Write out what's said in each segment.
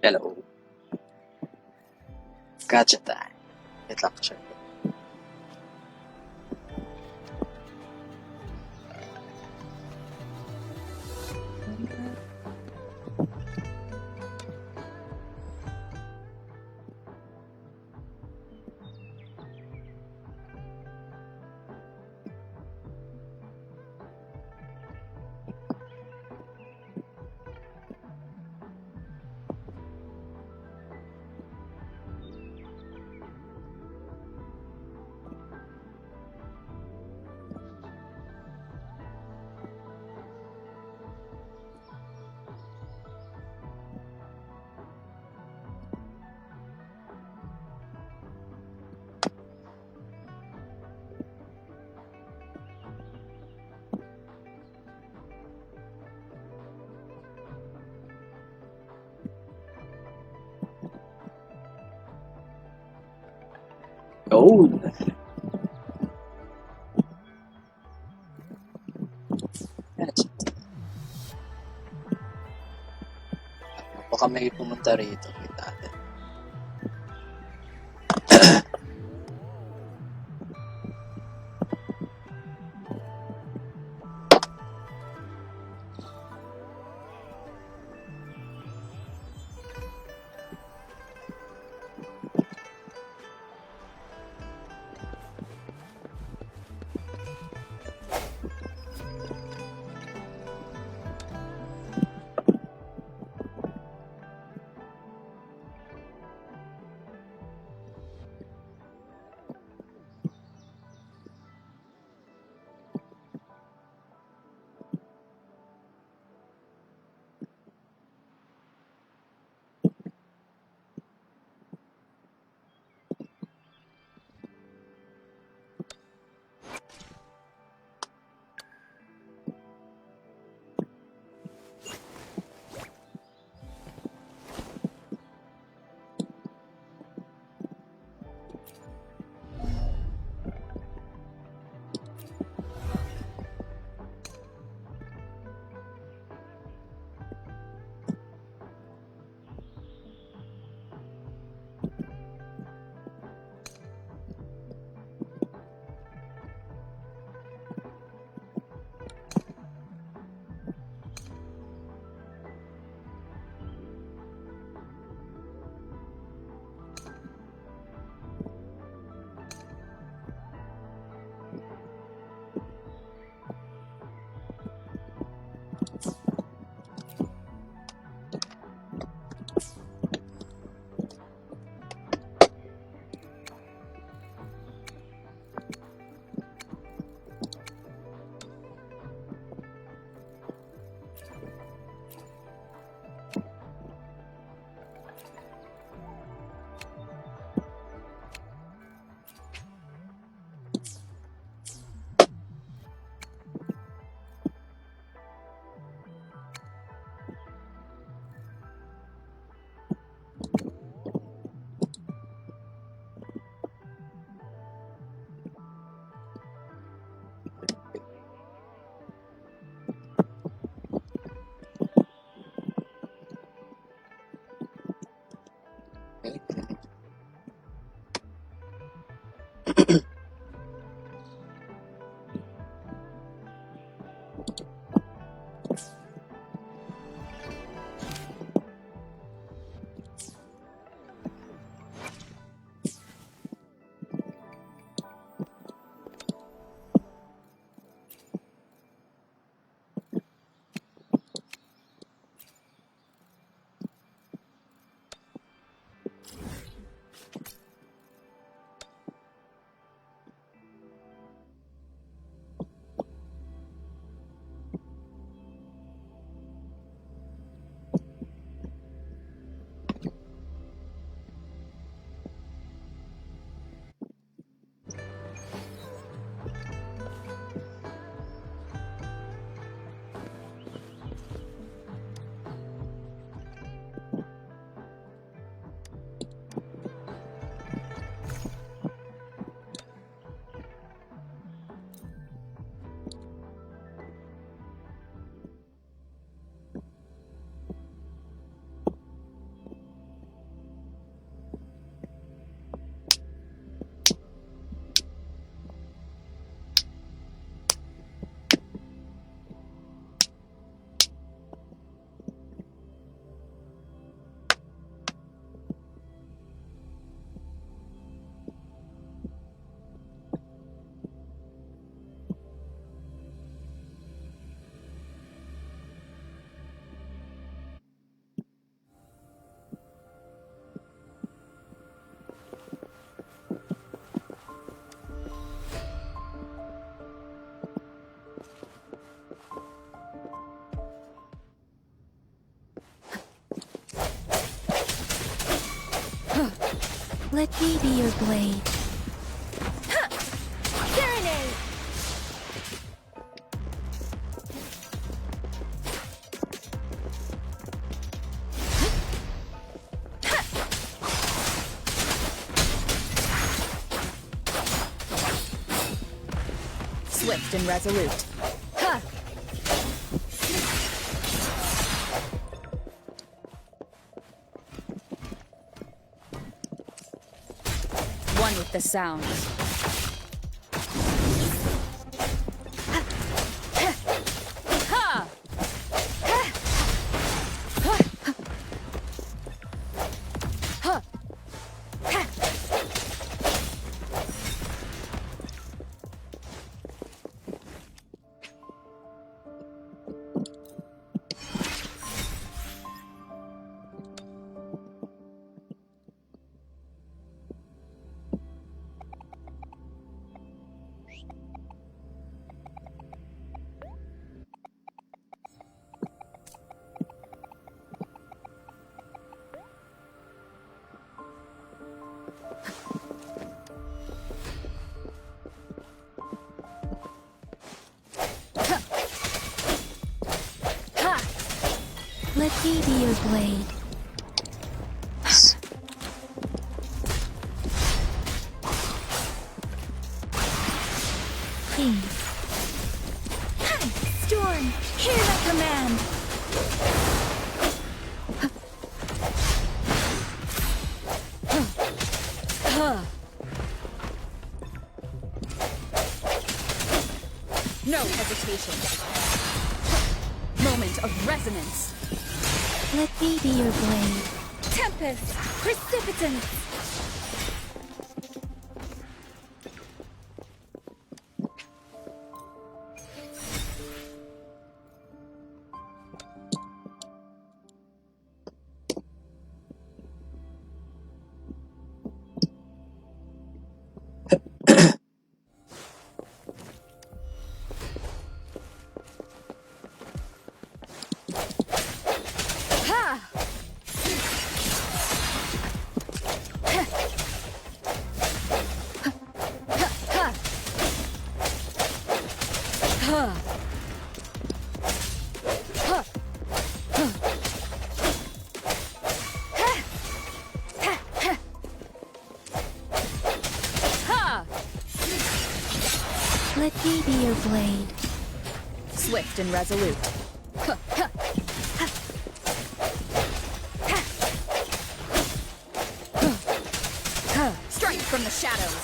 Hello. Gacha time. Wait lang, check. Gold! Gacha. Baka may pumunta rito. Wait natin. me be your blade. Serenade! Swift and resolute. Ha! One with the sound. Ha! Ha! Let me be your blade. Please. Storm, hear my command. No hesitation. Moment of resonance. Let me be your blade. Tempest, precipitance. Let me be your blade. Swift and resolute. Strike from the shadows.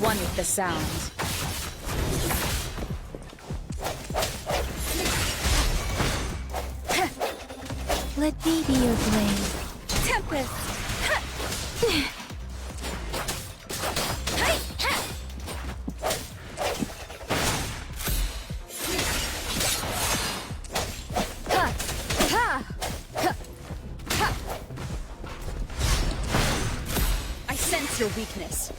One with the sound. Let me be your blade. Tempest. I sense your weakness.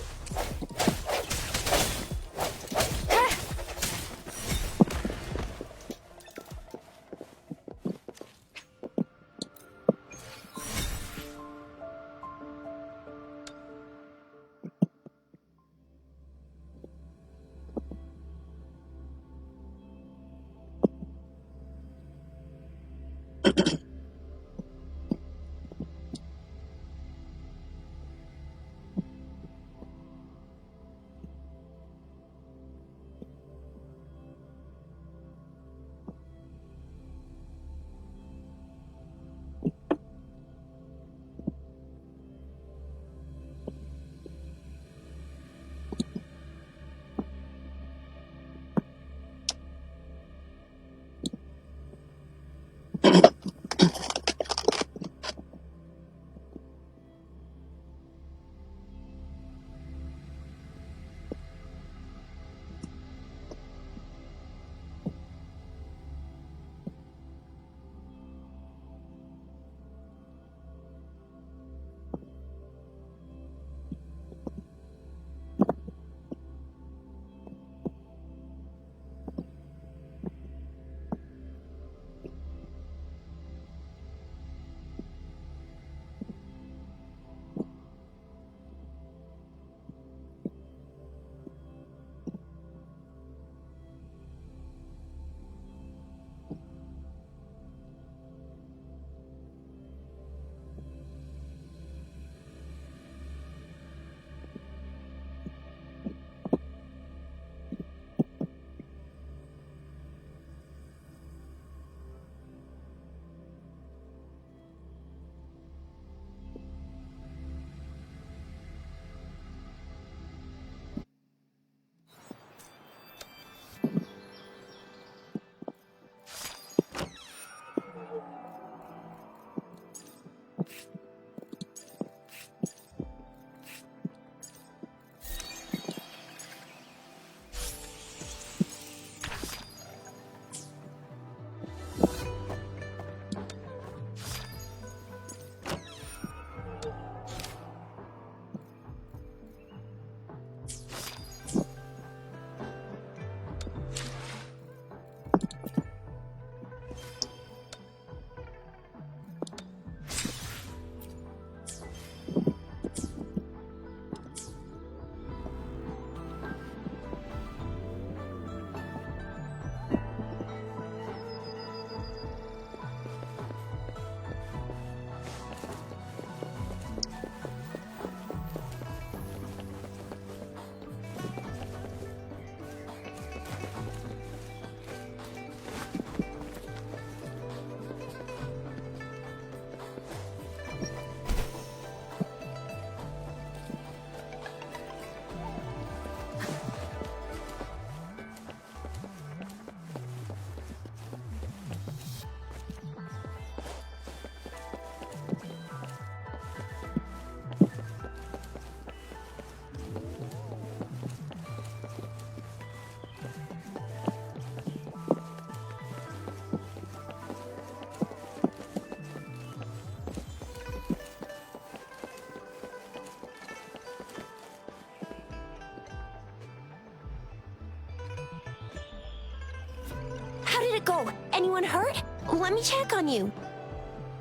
it go? Anyone hurt? Let me check on you.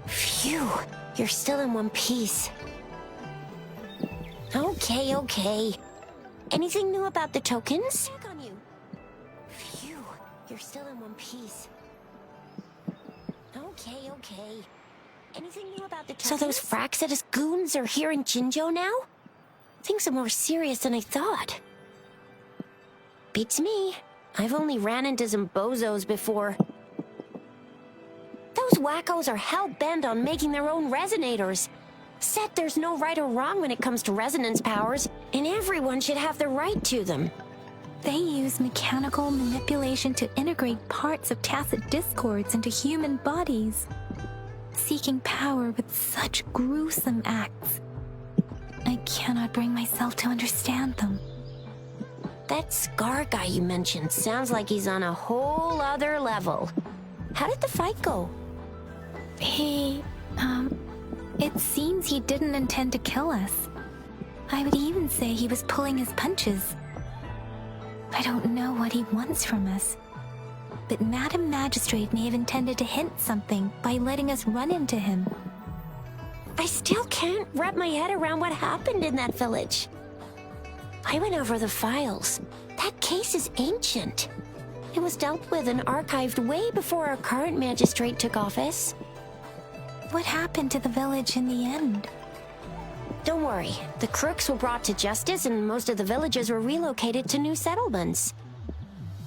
Phew, you're still in one piece. Okay. Anything new about the tokens? Check on you. Phew, you're still in one piece. Okay. Anything new about the tokens? So those Fraxidus goons are here in Jinzhou now? Things are more serious than I thought. Beats me. I've only ran into some bozos before. Those wackos are hell-bent on making their own resonators. Said there's no right or wrong when it comes to resonance powers, and everyone should have the right to them. They use mechanical manipulation to integrate parts of tacit discords into human bodies, seeking power with such gruesome acts. I cannot bring myself to understand them. That Scar guy you mentioned sounds like he's on a whole other level. How did the fight go? It seems he didn't intend to kill us. I would even say he was pulling his punches. I don't know what he wants from us, but Madam Magistrate may have intended to hint something by letting us run into him. I still can't wrap my head around what happened in that village. I went over the files. That case is ancient. It was dealt with and archived way before our current magistrate took office. What happened to the village in the end? Don't worry. The crooks were brought to justice and most of the villagers were relocated to new settlements.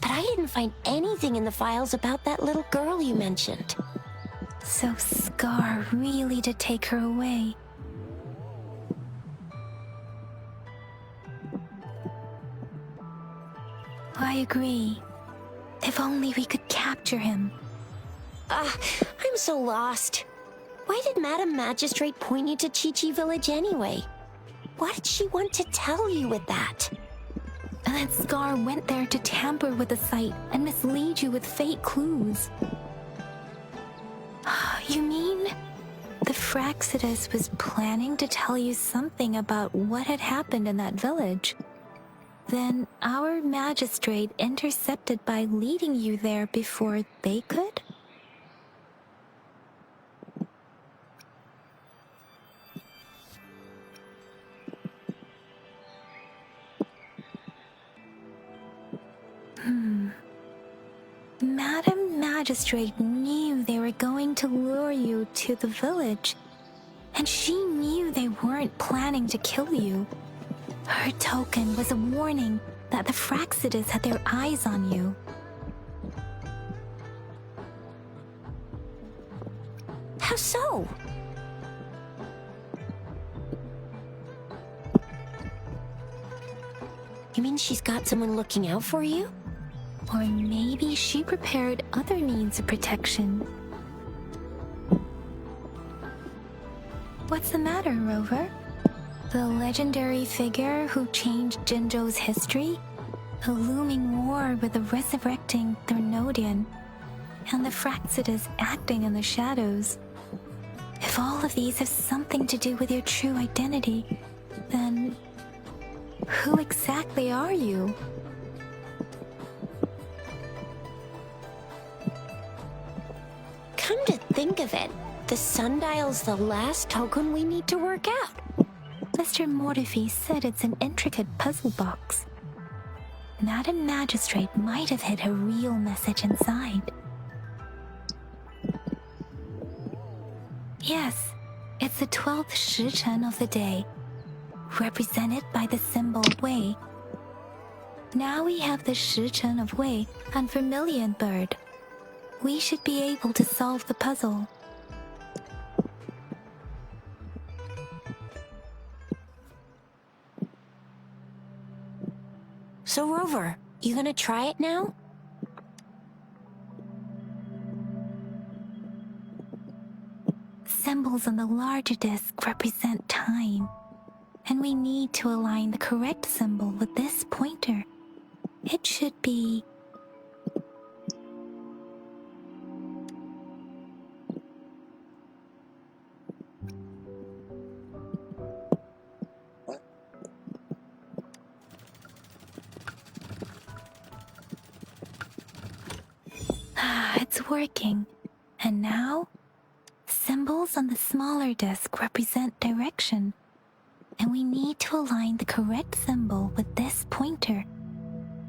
But I didn't find anything in the files about that little girl you mentioned. So Scar really did take her away. I agree. If only we could capture him. I'm so lost. Why did Madam Magistrate point you to Chi-Chi Village anyway? What did she want to tell you with that? And that Scar went there to tamper with the site and mislead you with fake clues. You mean the Fraxidus was planning to tell you something about what had happened in that village? Then our magistrate intercepted by leading you there before they could? Madam Magistrate knew they were going to lure you to the village, and she knew they weren't planning to kill you. Her token was a warning that the Fraxidus had their eyes on you. How so? You mean she's got someone looking out for you? Or maybe she prepared other means of protection. What's the matter, Rover? The legendary figure who changed Jinzhou's history? A looming war with the resurrecting Thermodian, and the Fraxidus acting in the shadows. If all of these have something to do with your true identity, then who exactly are you? Come to think of it, the sundial's the last token we need to work out. Mr. Mortefi said it's an intricate puzzle box. Madam Magistrate might have hid a real message inside. Yes, it's the 12th Shichen of the day, represented by the symbol Wei. Now we have the Shichen of Wei and Vermilion Bird. We should be able to solve the puzzle. So Rover, you gonna try it now? Symbols on the larger disc represent time, and we need to align the correct symbol with this pointer. It should be... working. And now, symbols on the smaller disc represent direction. And we need to align the correct symbol with this pointer.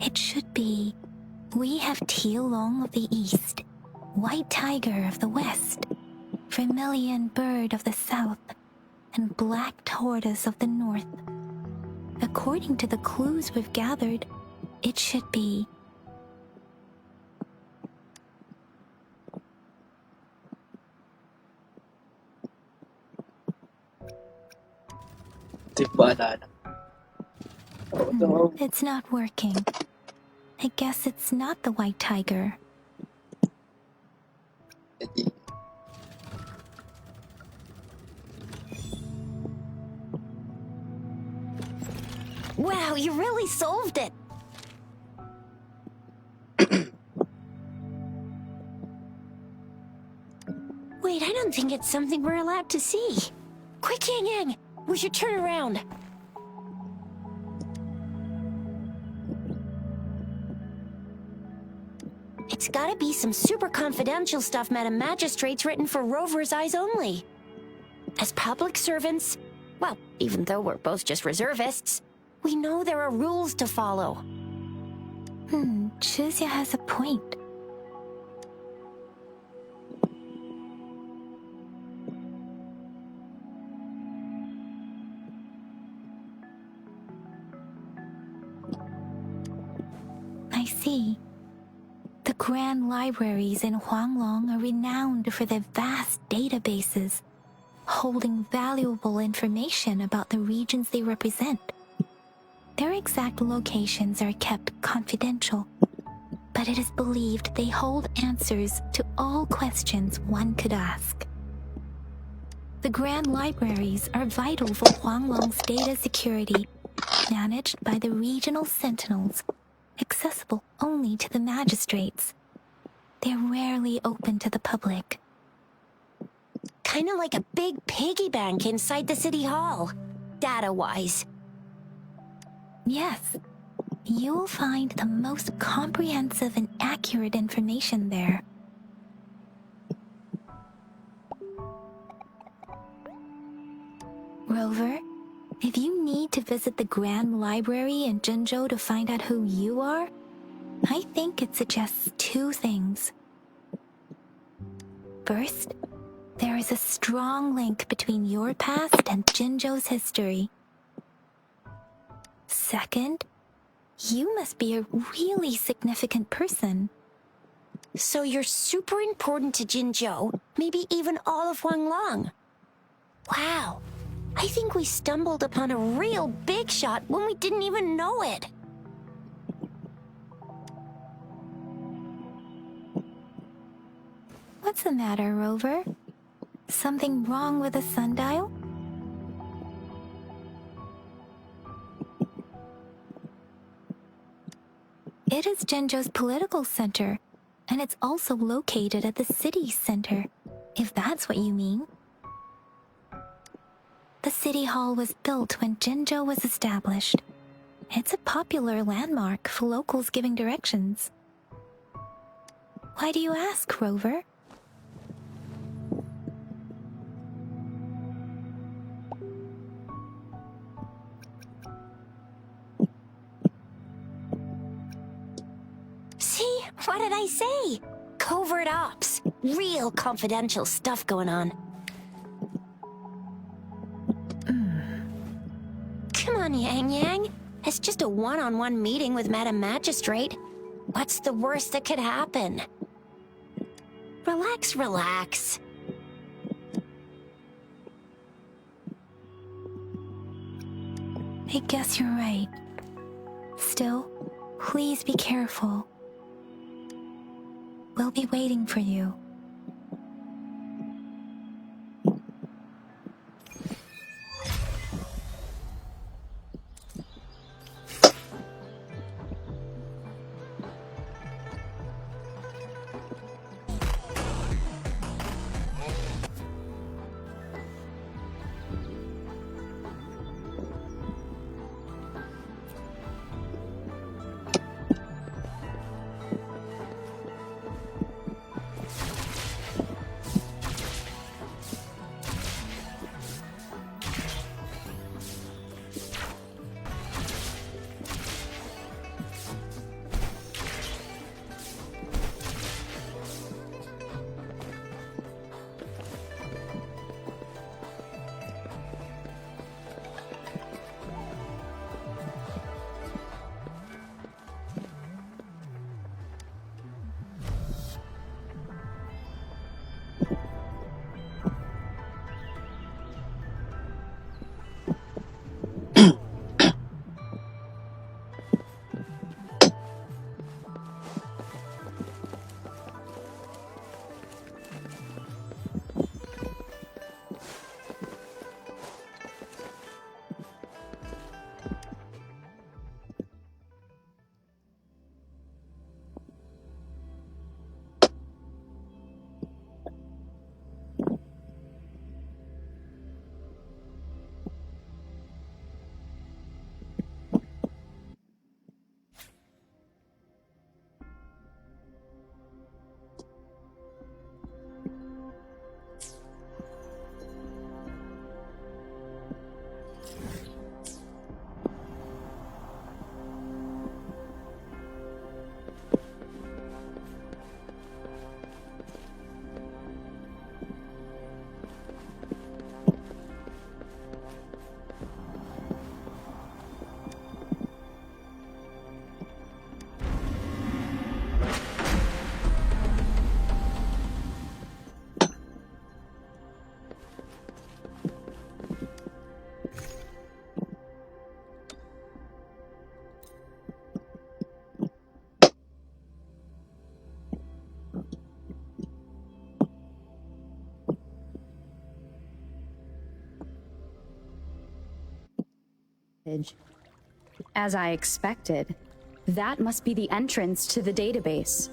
It should be, we have Tialong of the east, white tiger of the west, vermilion bird of the south, and black tortoise of the north. According to the clues we've gathered, it should be Di ba alala? It's not working. I guess it's not the white tiger. Edi, Wow, you really solved it! Wait, I don't think it's something we're allowed to see. Quick, Yang Yang! We should turn around. It's gotta be some super confidential stuff Madam Magistrate's written for Rover's eyes only. As public servants, well, even though we're both just reservists, we know there are rules to follow. Chuzia has a point. I see. The grand libraries in Huanglong are renowned for their vast databases, holding valuable information about the regions they represent. Their exact locations are kept confidential, but it is believed they hold answers to all questions one could ask. The grand libraries are vital for Huanglong's data security, managed by the regional sentinels, accessible only to the magistrates. They're rarely open to the public. Kinda like a big piggy bank inside the city hall, data-wise. Yes, you will find the most comprehensive and accurate information there. Rover, if you need to visit the Grand Library in Jinzhou to find out who you are, I think it suggests two things. First, there is a strong link between your past and Jinzhou's history. Second, you must be a really significant person. So you're super important to Jinzhou, maybe even all of Huanglong. Wow, I think we stumbled upon a real big shot when we didn't even know it. What's the matter, Rover? Something wrong with the sundial? It is Jinzhou's political center, and it's also located at the city's center, if that's what you mean. The city hall was built when Jinzhou was established. It's a popular landmark for locals giving directions. Why do you ask, Rover? See? What did I say? Covert ops. Real confidential stuff going on. Come on, Yang Yang. It's just a one-on-one meeting with Madam Magistrate. What's the worst that could happen? Relax, relax. I guess you're right. Still, please be careful. We'll be waiting for you. As I expected, that must be the entrance to the database.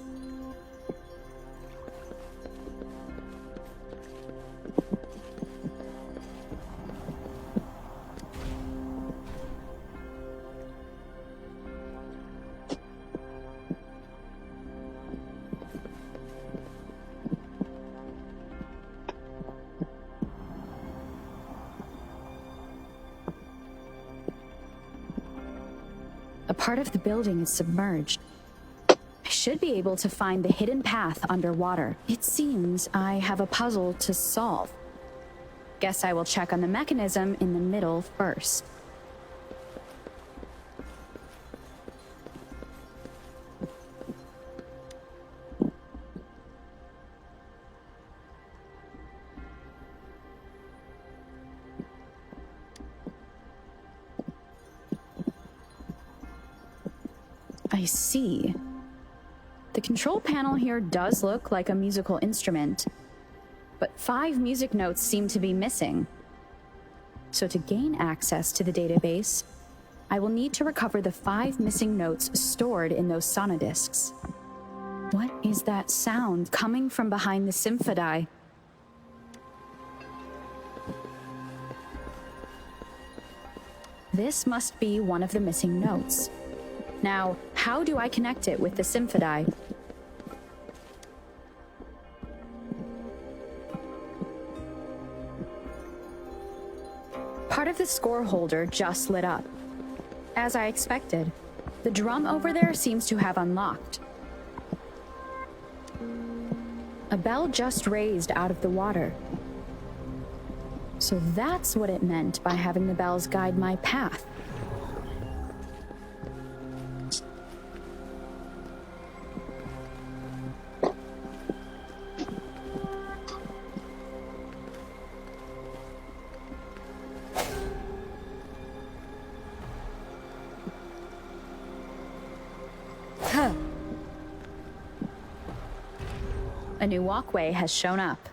A part of the building is submerged. I should be able to find the hidden path underwater. It seems I have a puzzle to solve. Guess I will check on the mechanism in the middle first. I see. The control panel here does look like a musical instrument, but 5 music notes seem to be missing. So to gain access to the database, I will need to recover the 5 missing notes stored in those sonodiscs. What is that sound coming from behind the symphony? This must be one of the missing notes. Now, how do I connect it with the symphony? Part of the score holder just lit up. As I expected, the drum over there seems to have unlocked. A bell just raised out of the water. So that's what it meant by having the bells guide my path. A new walkway has shown up.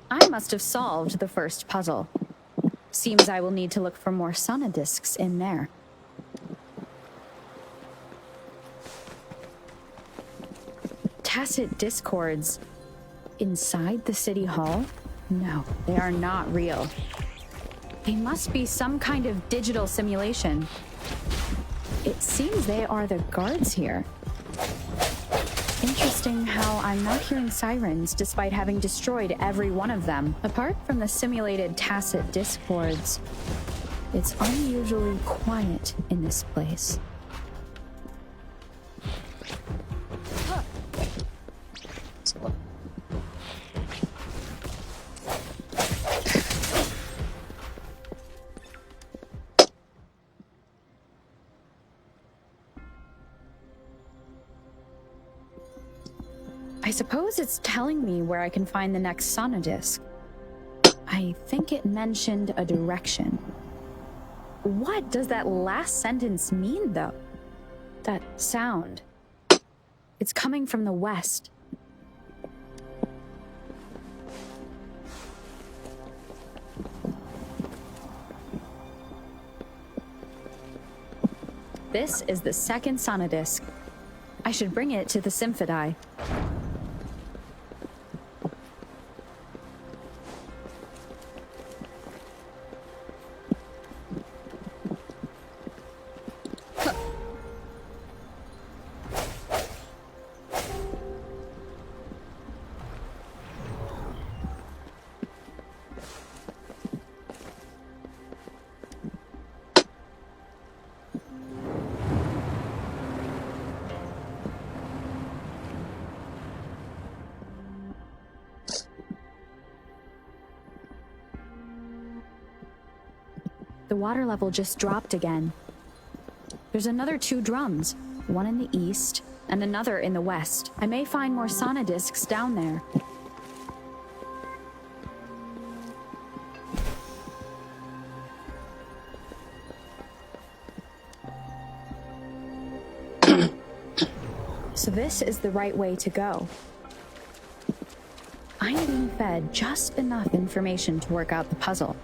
I must have solved the first puzzle. Seems I will need to look for more sonodiscs in there. Tacit discords inside the city hall? No, they are not real. They must be some kind of digital simulation. It seems they are the guards here. Interesting how I'm not hearing sirens despite having destroyed every one of them. Apart from the simulated tacit discords, it's unusually quiet in this place. I suppose it's telling me where I can find the next sonodisc. I think it mentioned a direction. What does that last sentence mean, though? That sound. It's coming from the west. This is the second sonodisc. I should bring it to the symphony. The water level just dropped again. There's another 2 drums, one in the east and another in the west. I may find more sonodiscs down there. So this is the right way to go. I'm being fed just enough information to work out the puzzle.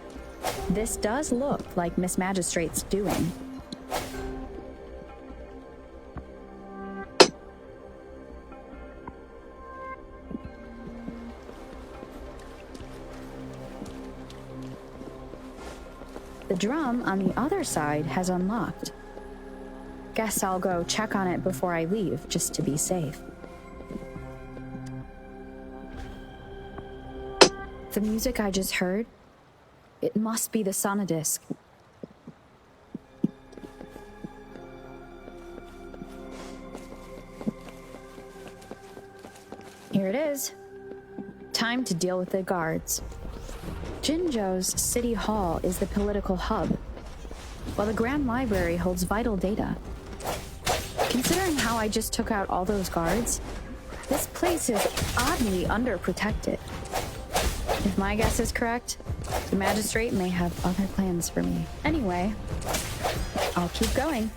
This does look like Miss Magistrate's doing. The drum on the other side has unlocked. Guess I'll go check on it before I leave, just to be safe. The music I just heard, it must be the sonodisc. Here it is. Time to deal with the guards. Jinzhou's city hall is the political hub, while the Grand Library holds vital data. Considering how I just took out all those guards, this place is oddly underprotected. If my guess is correct, the magistrate may have other plans for me. Anyway, I'll keep going.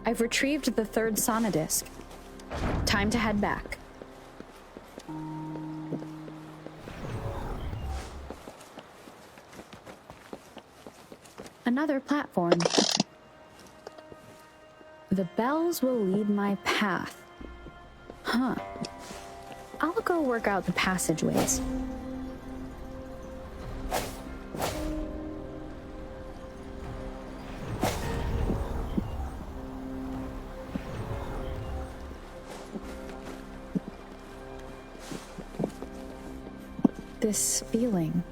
I've retrieved the third sonodisc. Time to head back. Another platform. The bells will lead my path. Huh. I'll go work out the passageways. This feeling.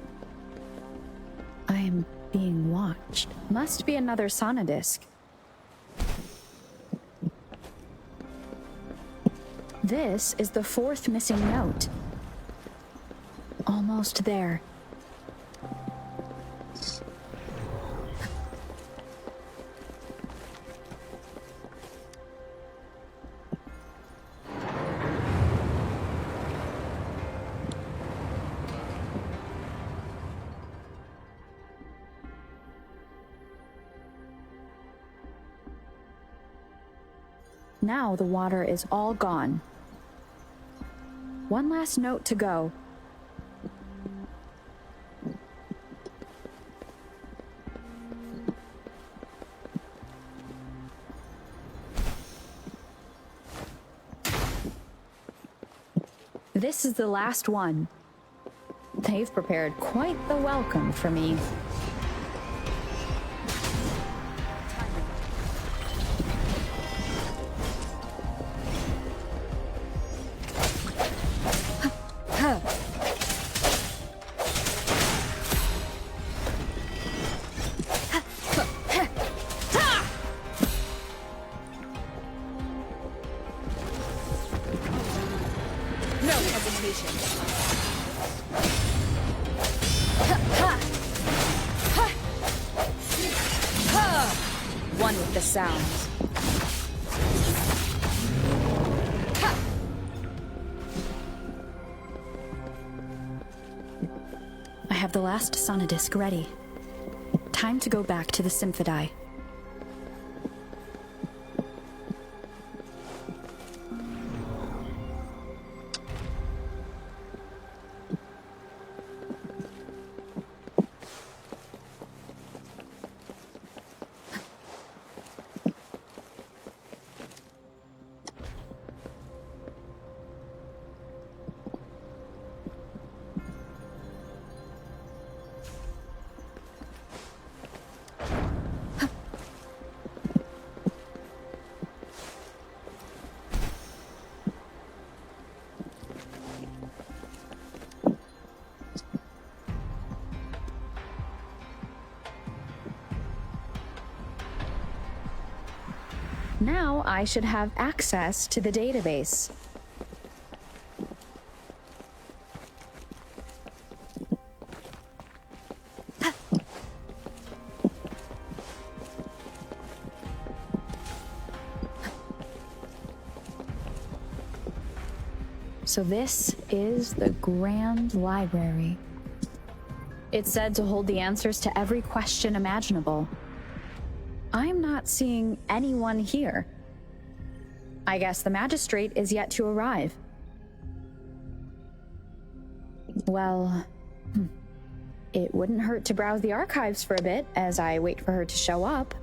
I am being watched. Must be another sonodisc. This is the fourth missing note. Almost there. Now the water is all gone. One last note to go. This is the last one. They've prepared quite the welcome for me. No hesitation. One with the sound. I have the last sonodisc ready. Time to go back to the Symphodi. Now I should have access to the database. So this is the Grand Library. It's said to hold the answers to every question imaginable. I'm not seeing anyone here. I guess the magistrate is yet to arrive. Well, it wouldn't hurt to browse the archives for a bit as I wait for her to show up.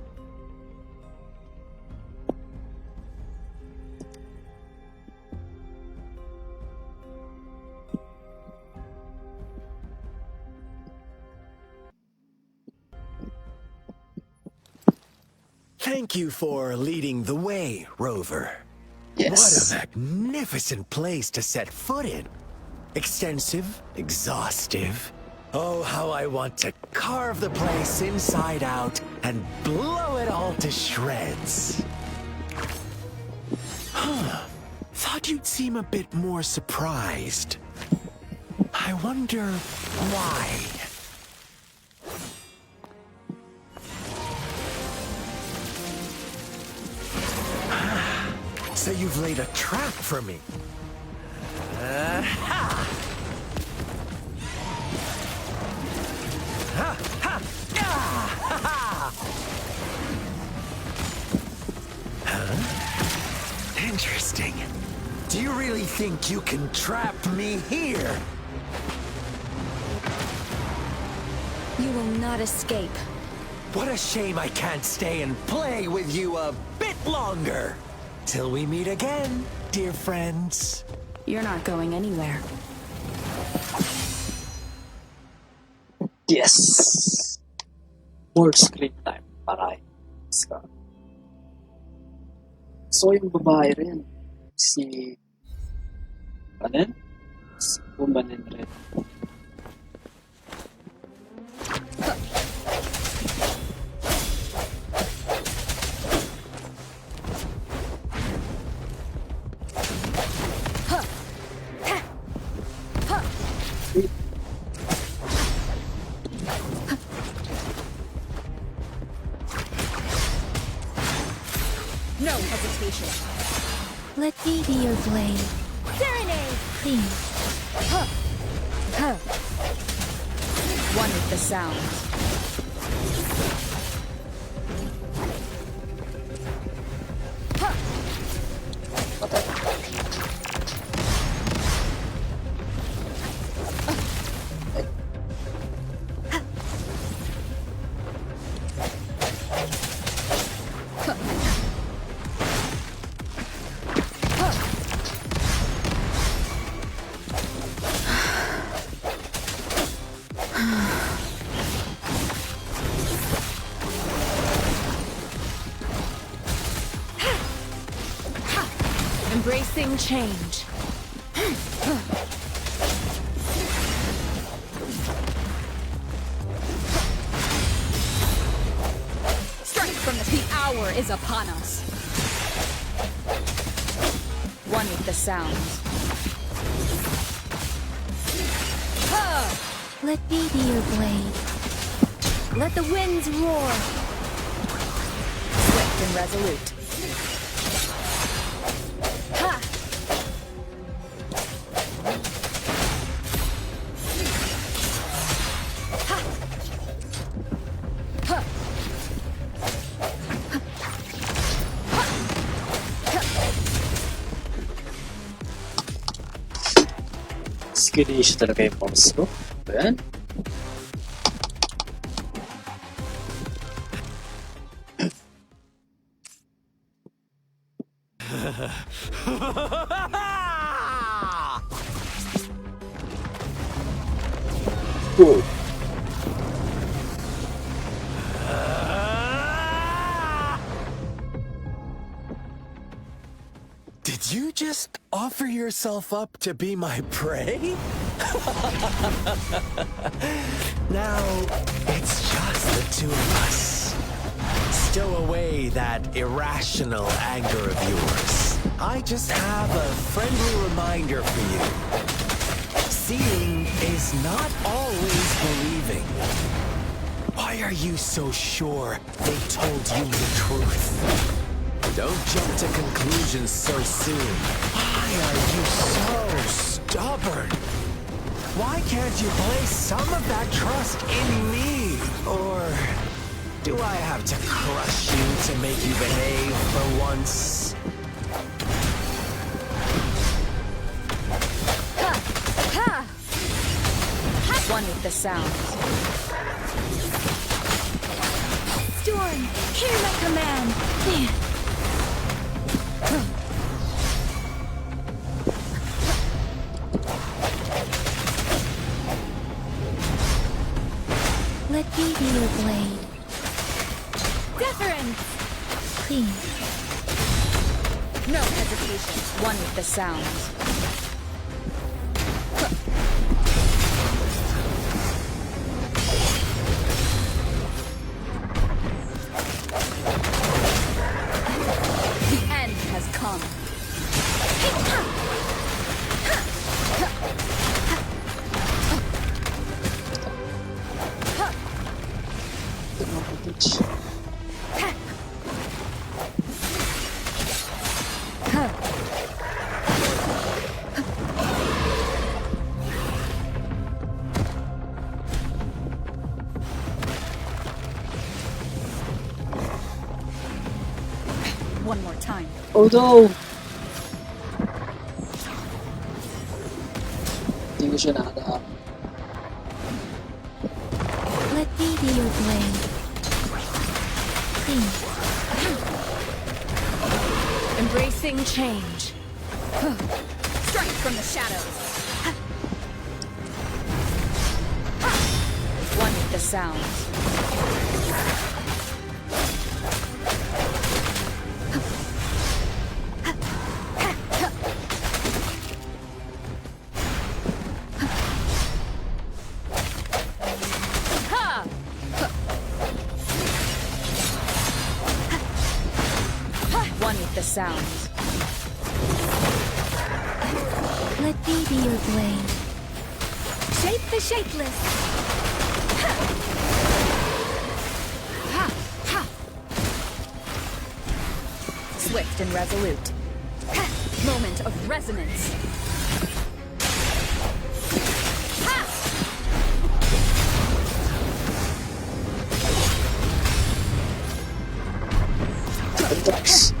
Thank you for leading the way, Rover. Yes. What a magnificent place to set foot in. Extensive, exhaustive. Oh, how I want to carve the place inside out and blow it all to shreds. Thought you'd seem a bit more surprised. I wonder why. So you've laid a trap for me. Ha! Ha! Ha! Ah! Ha! Ha! Huh? Interesting. Do you really think you can trap me here? You will not escape. What a shame I can't stay and play with you a bit longer. Till we meet again, dear friends. You're not going anywhere. Yes! More screen time. Paray. So, yung babae rin. Si... Ano yun? Si Woman Red. No hesitation. Let me be your blade. Serenade! Please. One with the sound. Embracing change. Strike from the hour is upon us. One with the sound. Let me be your blade. Let the winds roar. Swift and resolute. Ha! Ha! Ha! Skittish talaga yung boss ko. Ayan. Whoa. Did you just offer yourself up to be my prey? Now, it's just the two of us. Stow away that irrational anger of yours. I just have a friendly reminder for you. Seeing is not always believing. Why are you so sure they told you the truth? Don't jump to conclusions so soon. Why are you so stubborn? Why can't you place some of that trust in me? Or do I have to crush you to make you behave for once? One with the sound. Storm, hear my command. Let me be your blade. Deference! clean. No hesitation. One with the sounds. The end has come. One more time. Oh no! Hindi ko siya nakataap. Let me be your blade. Clean. Embracing change. Strike from the shadows. One with the sounds. One with the sounds. Let me be your blade. Shape the shapeless. Swift and resolute. Moment of resonance. Attacks.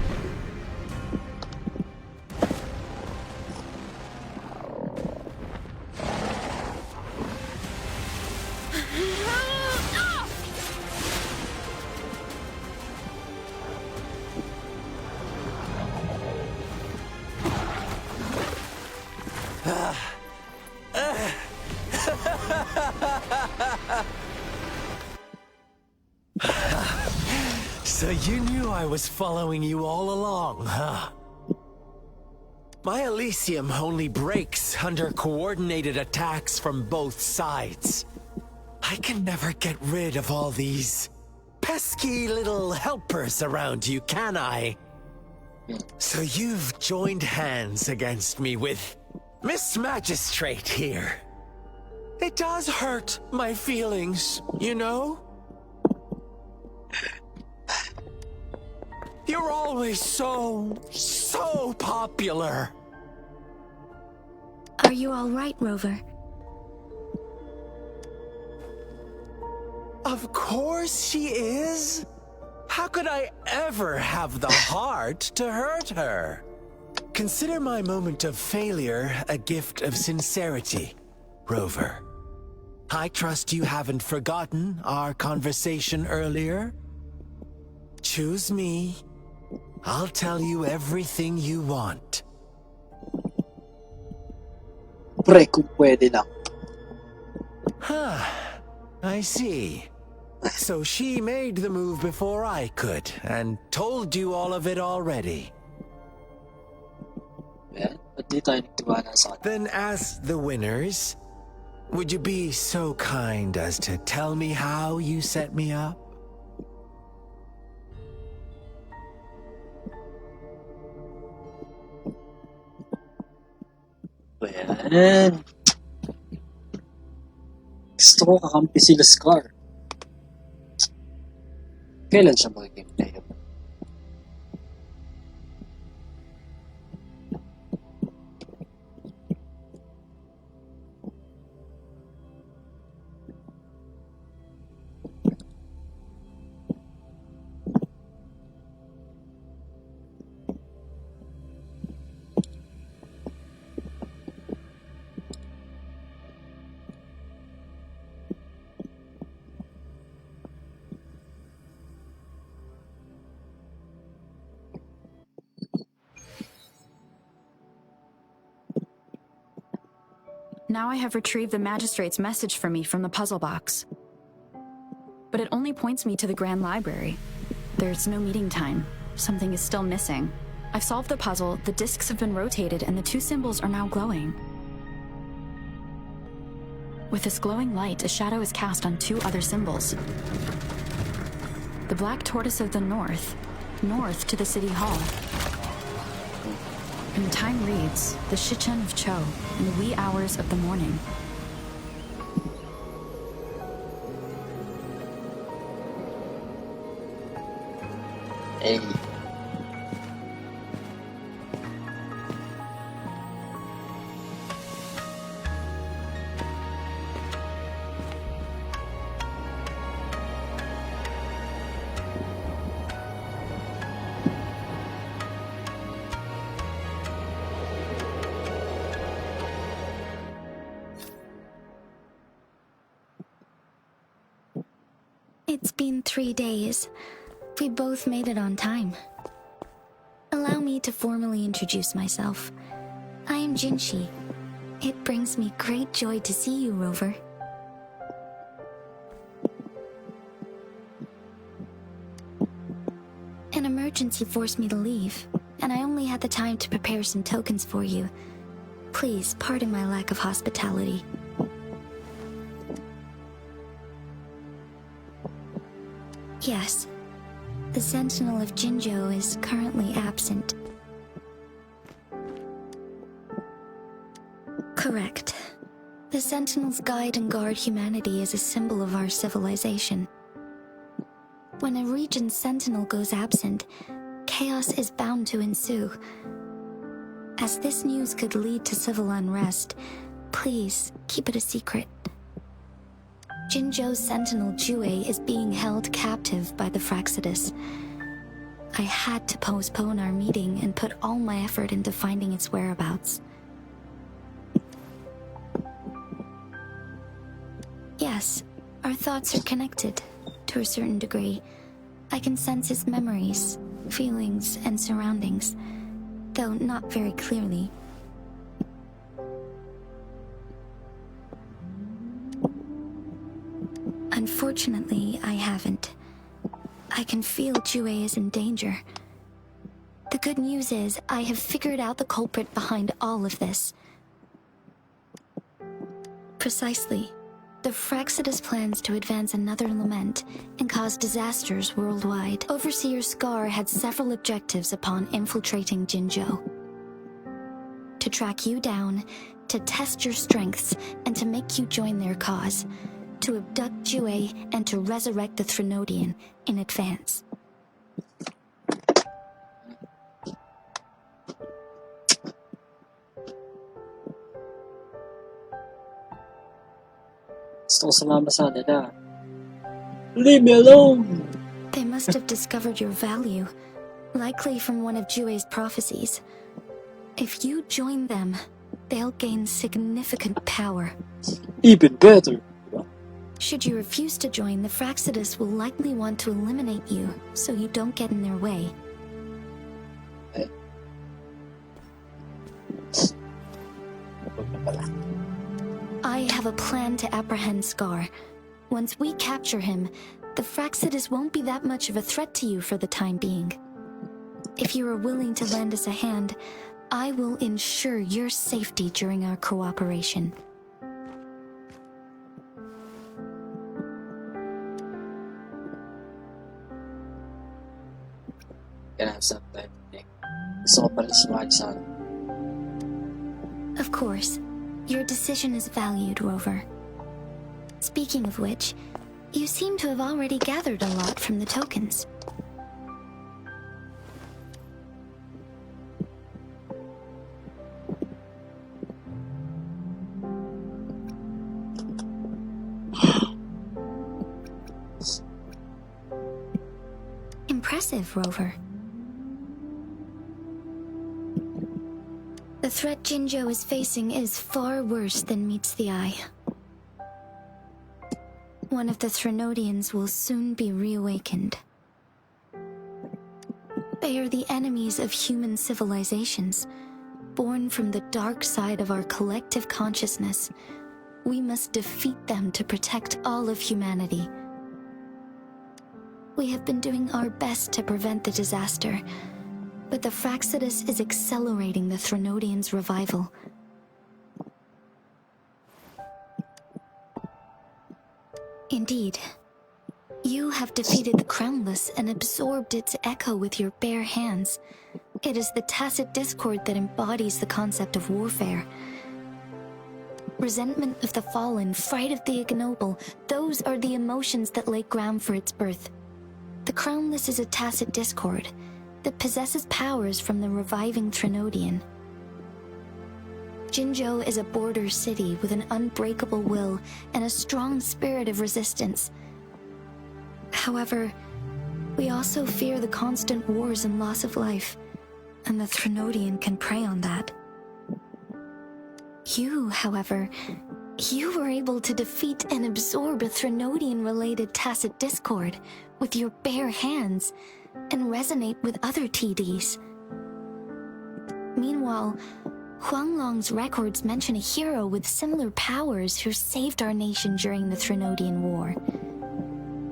So you knew I was following you all along, huh? My Elysium only breaks under coordinated attacks from both sides. I can never get rid of all these pesky little helpers around you, can I? So you've joined hands against me with Miss Magistrate here. It does hurt my feelings, you know? You're always so popular. Are you all right, Rover? Of course she is. How could I ever have the heart to hurt her? Consider my moment of failure a gift of sincerity, Rover. I trust you haven't forgotten our conversation earlier. Choose me. I'll tell you everything you want. Pre, kung pwede lang. Huh. I see. So she made the move before I could, and told you all of it already. Ayan, ba't di tayo nagtiwala sa kanya? Then as the winners, would you be so kind as to tell me how you set me up? Ayan. Gusto ko kakampi sila Scar. Kailan siya magiging player? Now I have retrieved the magistrate's message for me from the puzzle box. But it only points me to the Grand Library. There's no meeting time, Something is still missing. I've solved the puzzle, the discs have been rotated, and the two symbols are now glowing. With this glowing light, a shadow is cast on two other symbols. The black tortoise of the north to the city hall. And the time reads, the Shichen of Cho, in the wee hours of the morning. Hey. It's been 3 days. We both made it on time. Allow me to formally introduce myself. I am Jinshi. It brings me great joy to see you, Rover. An emergency forced me to leave, and I only had the time to prepare some tokens for you. Please pardon my lack of hospitality. Yes, the Sentinel of Jinzhou is currently absent. Correct. The Sentinels guide and guard humanity as a symbol of our civilization. When a region's Sentinel goes absent, chaos is bound to ensue. As this news could lead to civil unrest, please keep it a secret. Jinzhou's Sentinel Jue is being held captive by the Fraxidus. I had to postpone our meeting and put all my effort into finding its whereabouts. Yes, our thoughts are connected, to a certain degree. I can sense his memories, feelings, and surroundings, though not very clearly. Unfortunately, I haven't. I can feel Jue is in danger. The good news is, I have figured out the culprit behind all of this. Precisely. The Fraxidus plans to advance another lament and cause disasters worldwide. Overseer Scar had several objectives upon infiltrating Jinzhou. To track you down, to test your strengths, and to make you join their cause. To abduct Jue and to resurrect the Threnodian in advance. Gusto ko sumama sa nila. Leave me alone! They must have discovered your value, likely from one of Jue's prophecies. If you join them, they'll gain significant power. Even better! Should you refuse to join, the Fraxidus will likely want to eliminate you, so you don't get in their way. I have a plan to apprehend Scar. Once we capture him, the Fraxidus won't be that much of a threat to you for the time being. If you are willing to lend us a hand, I will ensure your safety during our cooperation. Can I have some time to think? Gusto ko pala sumali sa akin. Of course. Your decision is valued, Rover. Speaking of which, you seem to have already gathered a lot from the tokens. Impressive, Rover. The threat Jinzhou is facing is far worse than meets the eye. One of the Threnodians will soon be reawakened. They are the enemies of human civilizations, born from the dark side of our collective consciousness. We must defeat them to protect all of humanity. We have been doing our best to prevent the disaster, but the Fraxidus is accelerating the Threnodians' revival. Indeed, you have defeated the Crownless and absorbed its echo with your bare hands. It is the tacit discord that embodies the concept of warfare. Resentment of the fallen, fright of the ignoble, those are the emotions that lay ground for its birth. The Crownless is a tacit discord that possesses powers from the reviving Threnodian. Jinzhou is a border city with an unbreakable will and a strong spirit of resistance. However, we also fear the constant wars and loss of life, and the Threnodian can prey on that. You, however, you were able to defeat and absorb a Threnodian-related tacit discord with your bare hands and resonate with other TDs. Meanwhile, Huanglong's records mention a hero with similar powers who saved our nation during the Threnodian War.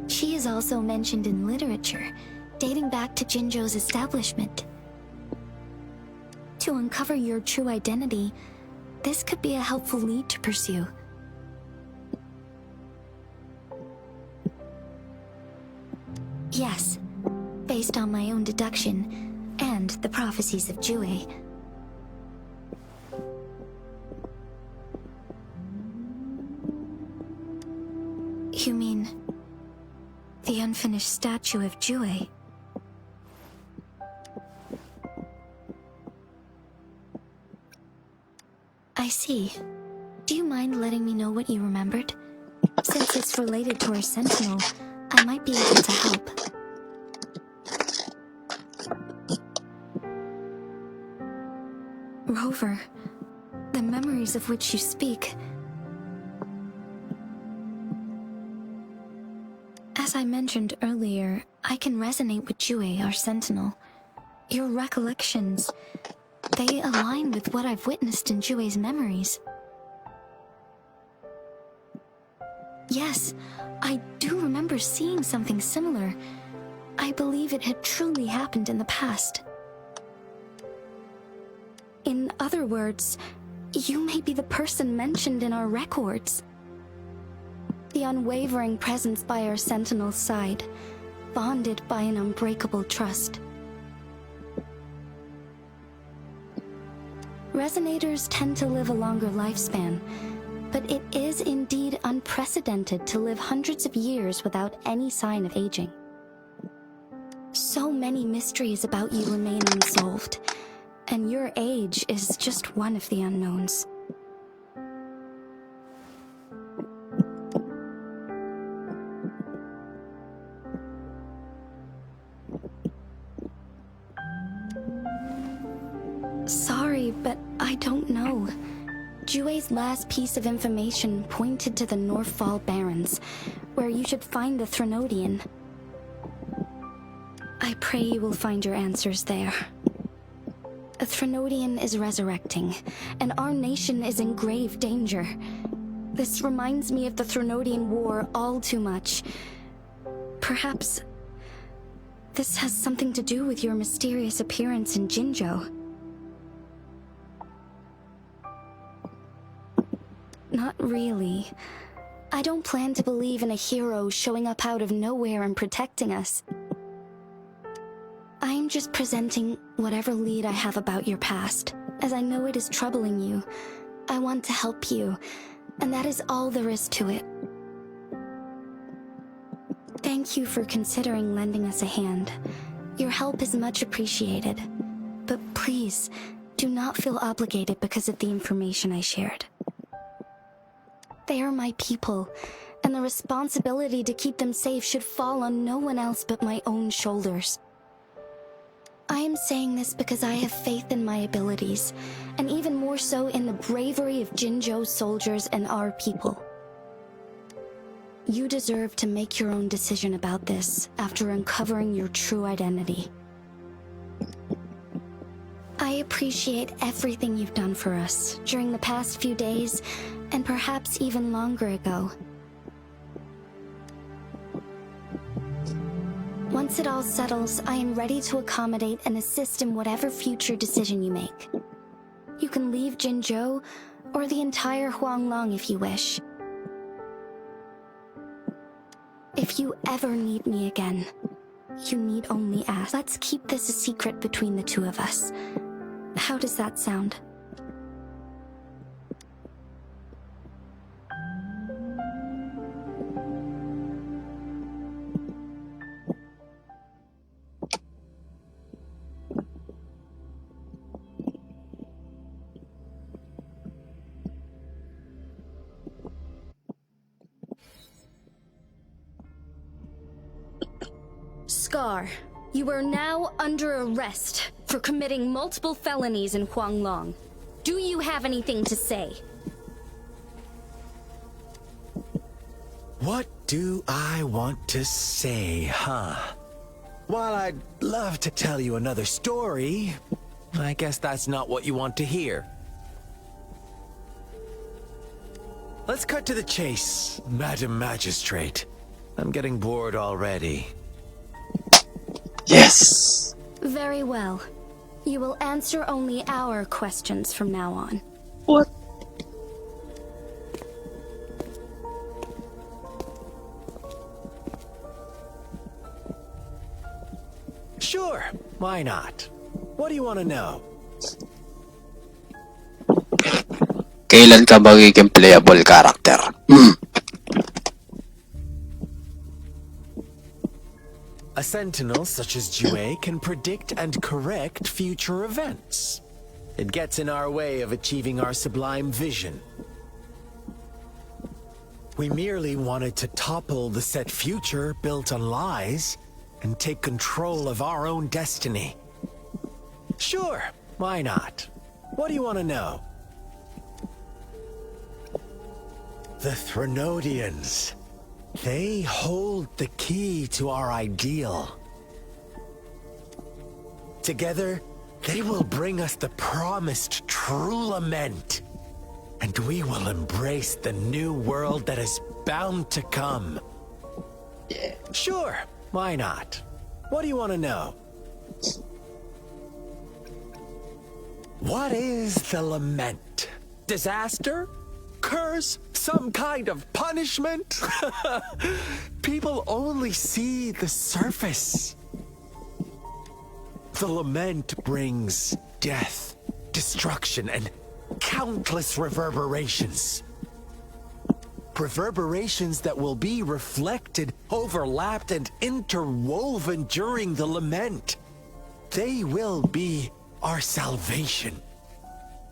She is also mentioned in literature, dating back to Jinzhou's establishment. To uncover your true identity, this could be a helpful lead to pursue. Yes, based on my own deduction and the prophecies of Jue. You mean the unfinished statue of Jue? I see. Do you mind letting me know what you remembered? Since it's related to our sentinel, I might be able to help. Rover, the memories of which you speak. As I mentioned earlier, I can resonate with Jue, our sentinel. Your recollections, they align with what I've witnessed in Jue's memories. Yes, I do remember seeing something similar. I believe it had truly happened in the past. In other words, you may be the person mentioned in our records. The unwavering presence by our sentinel's side, bonded by an unbreakable trust. Resonators tend to live a longer lifespan, but it is indeed unprecedented to live hundreds of years without any sign of aging. So many mysteries about you remain unsolved, and your age is just one of the unknowns. Sorry, but I don't know. Jue's last piece of information pointed to the Northfall Barrens, where you should find the Threnodian. I pray you will find your answers there. A Threnodian is resurrecting, and our nation is in grave danger. This reminds me of the Threnodian War all too much. Perhaps this has something to do with your mysterious appearance in Jinzhou. Not really. I don't plan to believe in a hero showing up out of nowhere and protecting us. I'm just presenting whatever lead I have about your past, as I know it is troubling you. I want to help you, and that is all there is to it. Thank you for considering lending us a hand. Your help is much appreciated. But please, do not feel obligated because of the information I shared. They are my people, and the responsibility to keep them safe should fall on no one else but my own shoulders. I am saying this because I have faith in my abilities, and even more so in the bravery of Jinzhou's soldiers and our people. You deserve to make your own decision about this after uncovering your true identity. I appreciate everything you've done for us during the past few days, and perhaps even longer ago. Once it all settles, I am ready to accommodate and assist in whatever future decision you make. You can leave Jinzhou or the entire Huanglong if you wish. If you ever need me again, you need only ask. Let's keep this a secret between the two of us. How does that sound? Scar, you are now under arrest for committing multiple felonies in Huanglong. Do you have anything to say? What do I want to say, huh? While I'd love to tell you another story, I guess that's not what you want to hear. Let's cut to the chase, Madam Magistrate. I'm getting bored already. Yes! Very well. You will answer only our questions from now on. What? Sure, why not? What do you want to know? Kailan ka magiging playable character? A sentinel such as Jue can predict and correct future events. It gets in our way of achieving our sublime vision. We merely wanted to topple the set future built on lies and take control of our own destiny. Sure, why not? What do you want to know? The Threnodians. They hold the key to our ideal. Together, they will bring us the promised true lament. And we will embrace the new world that is bound to come. Yeah. Sure, why not? What do you want to know? What is the lament? Disaster? Curse? Some kind of punishment? People only see the surface. The lament brings death, destruction, and countless reverberations. Reverberations that will be reflected, overlapped, and interwoven during the lament. They will be our salvation.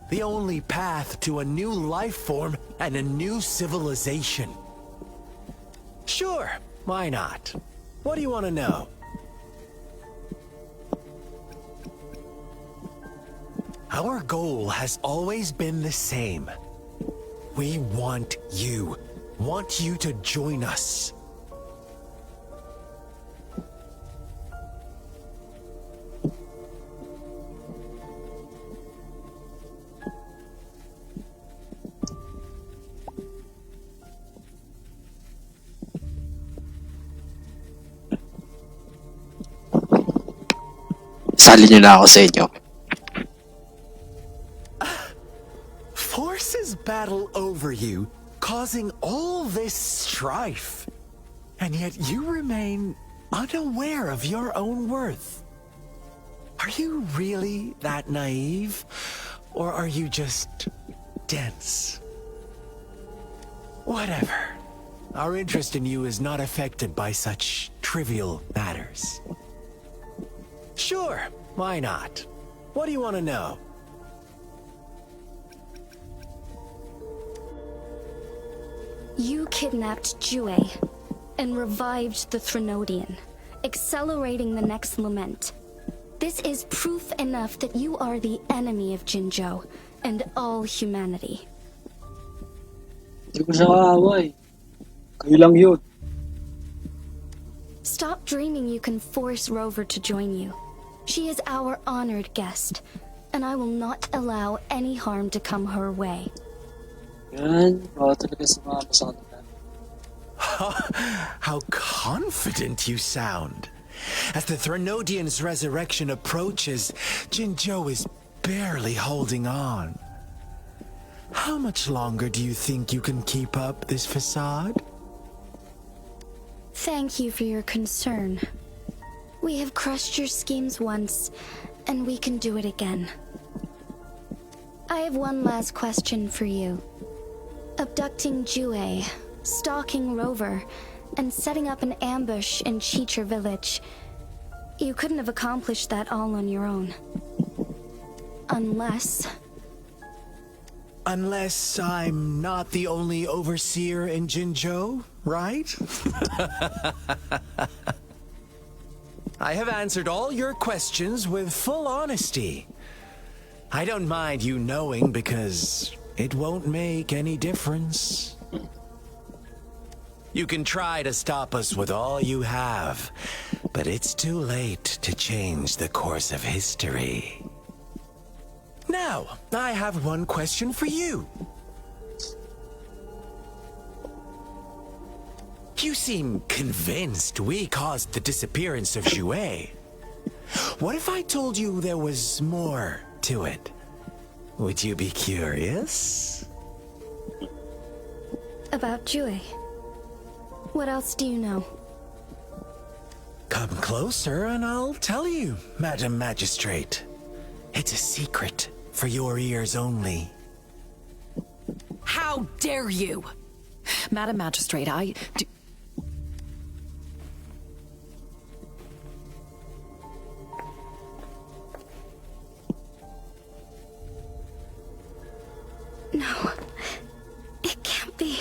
The only path to a new life form and a new civilization. Sure, why not? What do you want to know? Our goal has always been the same. We want you to join us. Sali niyo na ako sa inyo. Forces battle over you, causing all this strife. And yet you remain unaware of your own worth. Are you really that naive? Or are you just dense? Whatever. Our interest in you is not affected by such trivial matters. Sure, why not? What do you want to know? You kidnapped Jue and revived the Threnodian, accelerating the next lament. This is proof enough that you are the enemy of Jinzhou and all humanity. Hindi ko siya kaaway. Kayo lang yun. Stop dreaming you can force Rover to join you. She is our honored guest, and I will not allow any harm to come her way. Yan, baka talaga sumama sa kanila. How confident you sound. As the Threnodian's resurrection approaches, Jinzhou is barely holding on. How much longer do you think you can keep up this facade? Thank you for your concern. We have crushed your schemes once, and we can do it again. I have one last question for you. Abducting Jue, stalking Rover, and setting up an ambush in Cheecher village. You couldn't have accomplished that all on your own. Unless I'm not the only overseer in Jinzhou, right? I have answered all your questions with full honesty. I don't mind you knowing because it won't make any difference. You can try to stop us with all you have, but it's too late to change the course of history. Now, I have one question for you. You seem convinced we caused the disappearance of Jue. What if I told you there was more to it? Would you be curious? about Jue. What else do you know? Come closer and I'll tell you, Madam Magistrate. It's a secret for your ears only. How dare you? Madam Magistrate, No, it can't be.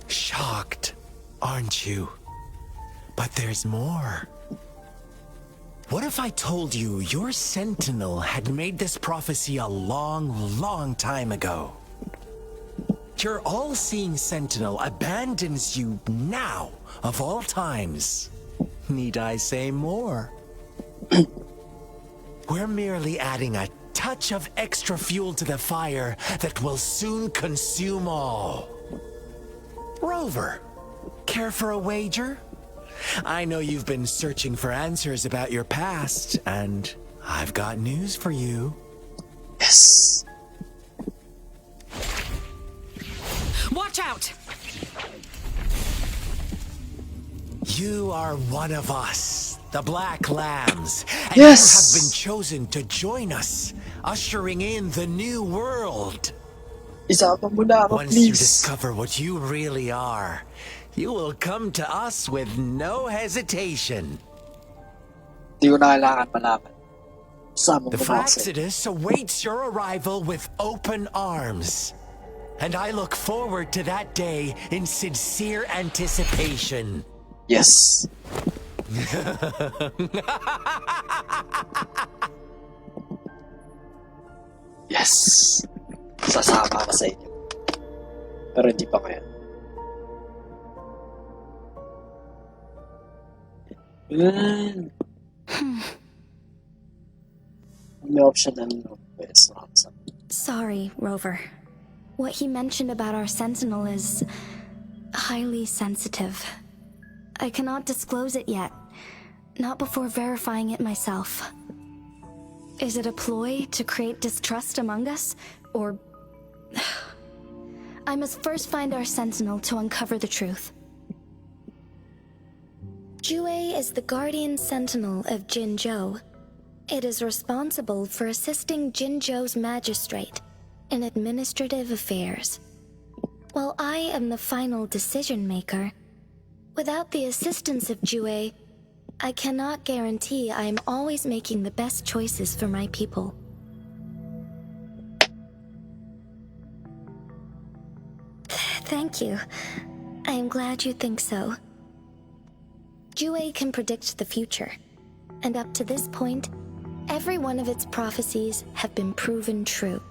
Shocked, aren't you? But there's more. What if I told you your sentinel had made this prophecy a long, long time ago? Your all-seeing sentinel abandons you now, of all times. Need I say more? We're merely adding a touch of extra fuel to the fire that will soon consume all. Rover, care for a wager? I know you've been searching for answers about your past, and I've got news for you. Yes. Watch out! You are one of us, the Black Lambs, and Yes! you have been chosen to join us, ushering in the new world. Isama mo na ako, Once you please. discover what you really are, you will come to us with no hesitation. Di ko na kailangan malaman. Isama mo The na ako. Fraxidus awaits your arrival with open arms. And I look forward to that day in sincere anticipation. Yes. Yes. Sasama ako sa inyo. Pero hindi pa ngayon. Yan. May option na nyo. Pwede sa kapsa. Sorry, Rover. What he mentioned about our sentinel is highly sensitive. I cannot disclose it yet, not before verifying it myself. Is it a ploy to create distrust among us, or... I must first find our sentinel to uncover the truth. Jue is the guardian sentinel of Jinzhou. It is responsible for assisting Jinzhou's magistrate in administrative affairs. While I am the final decision maker, without the assistance of Jue, I cannot guarantee I am always making the best choices for my people. Thank you. I am glad you think so. Jue can predict the future, and up to this point, every one of its prophecies have been proven true.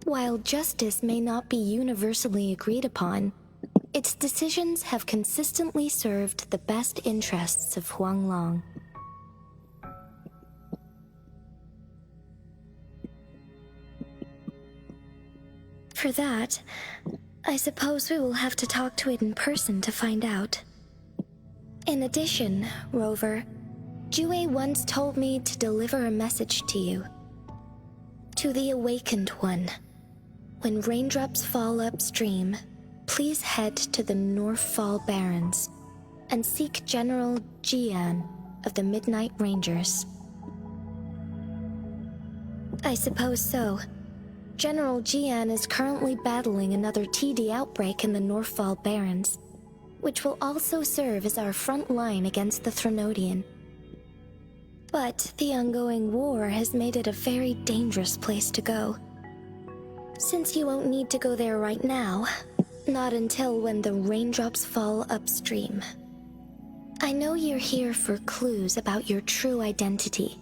While justice may not be universally agreed upon, its decisions have consistently served the best interests of Huanglong. For that, I suppose we will have to talk to it in person to find out. In addition, Rover, Jue once told me to deliver a message to you. To the Awakened One. When raindrops fall upstream, please head to the Northfall Barrens and seek General Jian of the Midnight Rangers. I suppose so. General Jian is currently battling another TD outbreak in the Northfall Barrens, which will also serve as our front line against the Threnodian. But the ongoing war has made it a very dangerous place to go. Since you won't need to go there right now, not until when the raindrops fall upstream. I know you're here for clues about your true identity,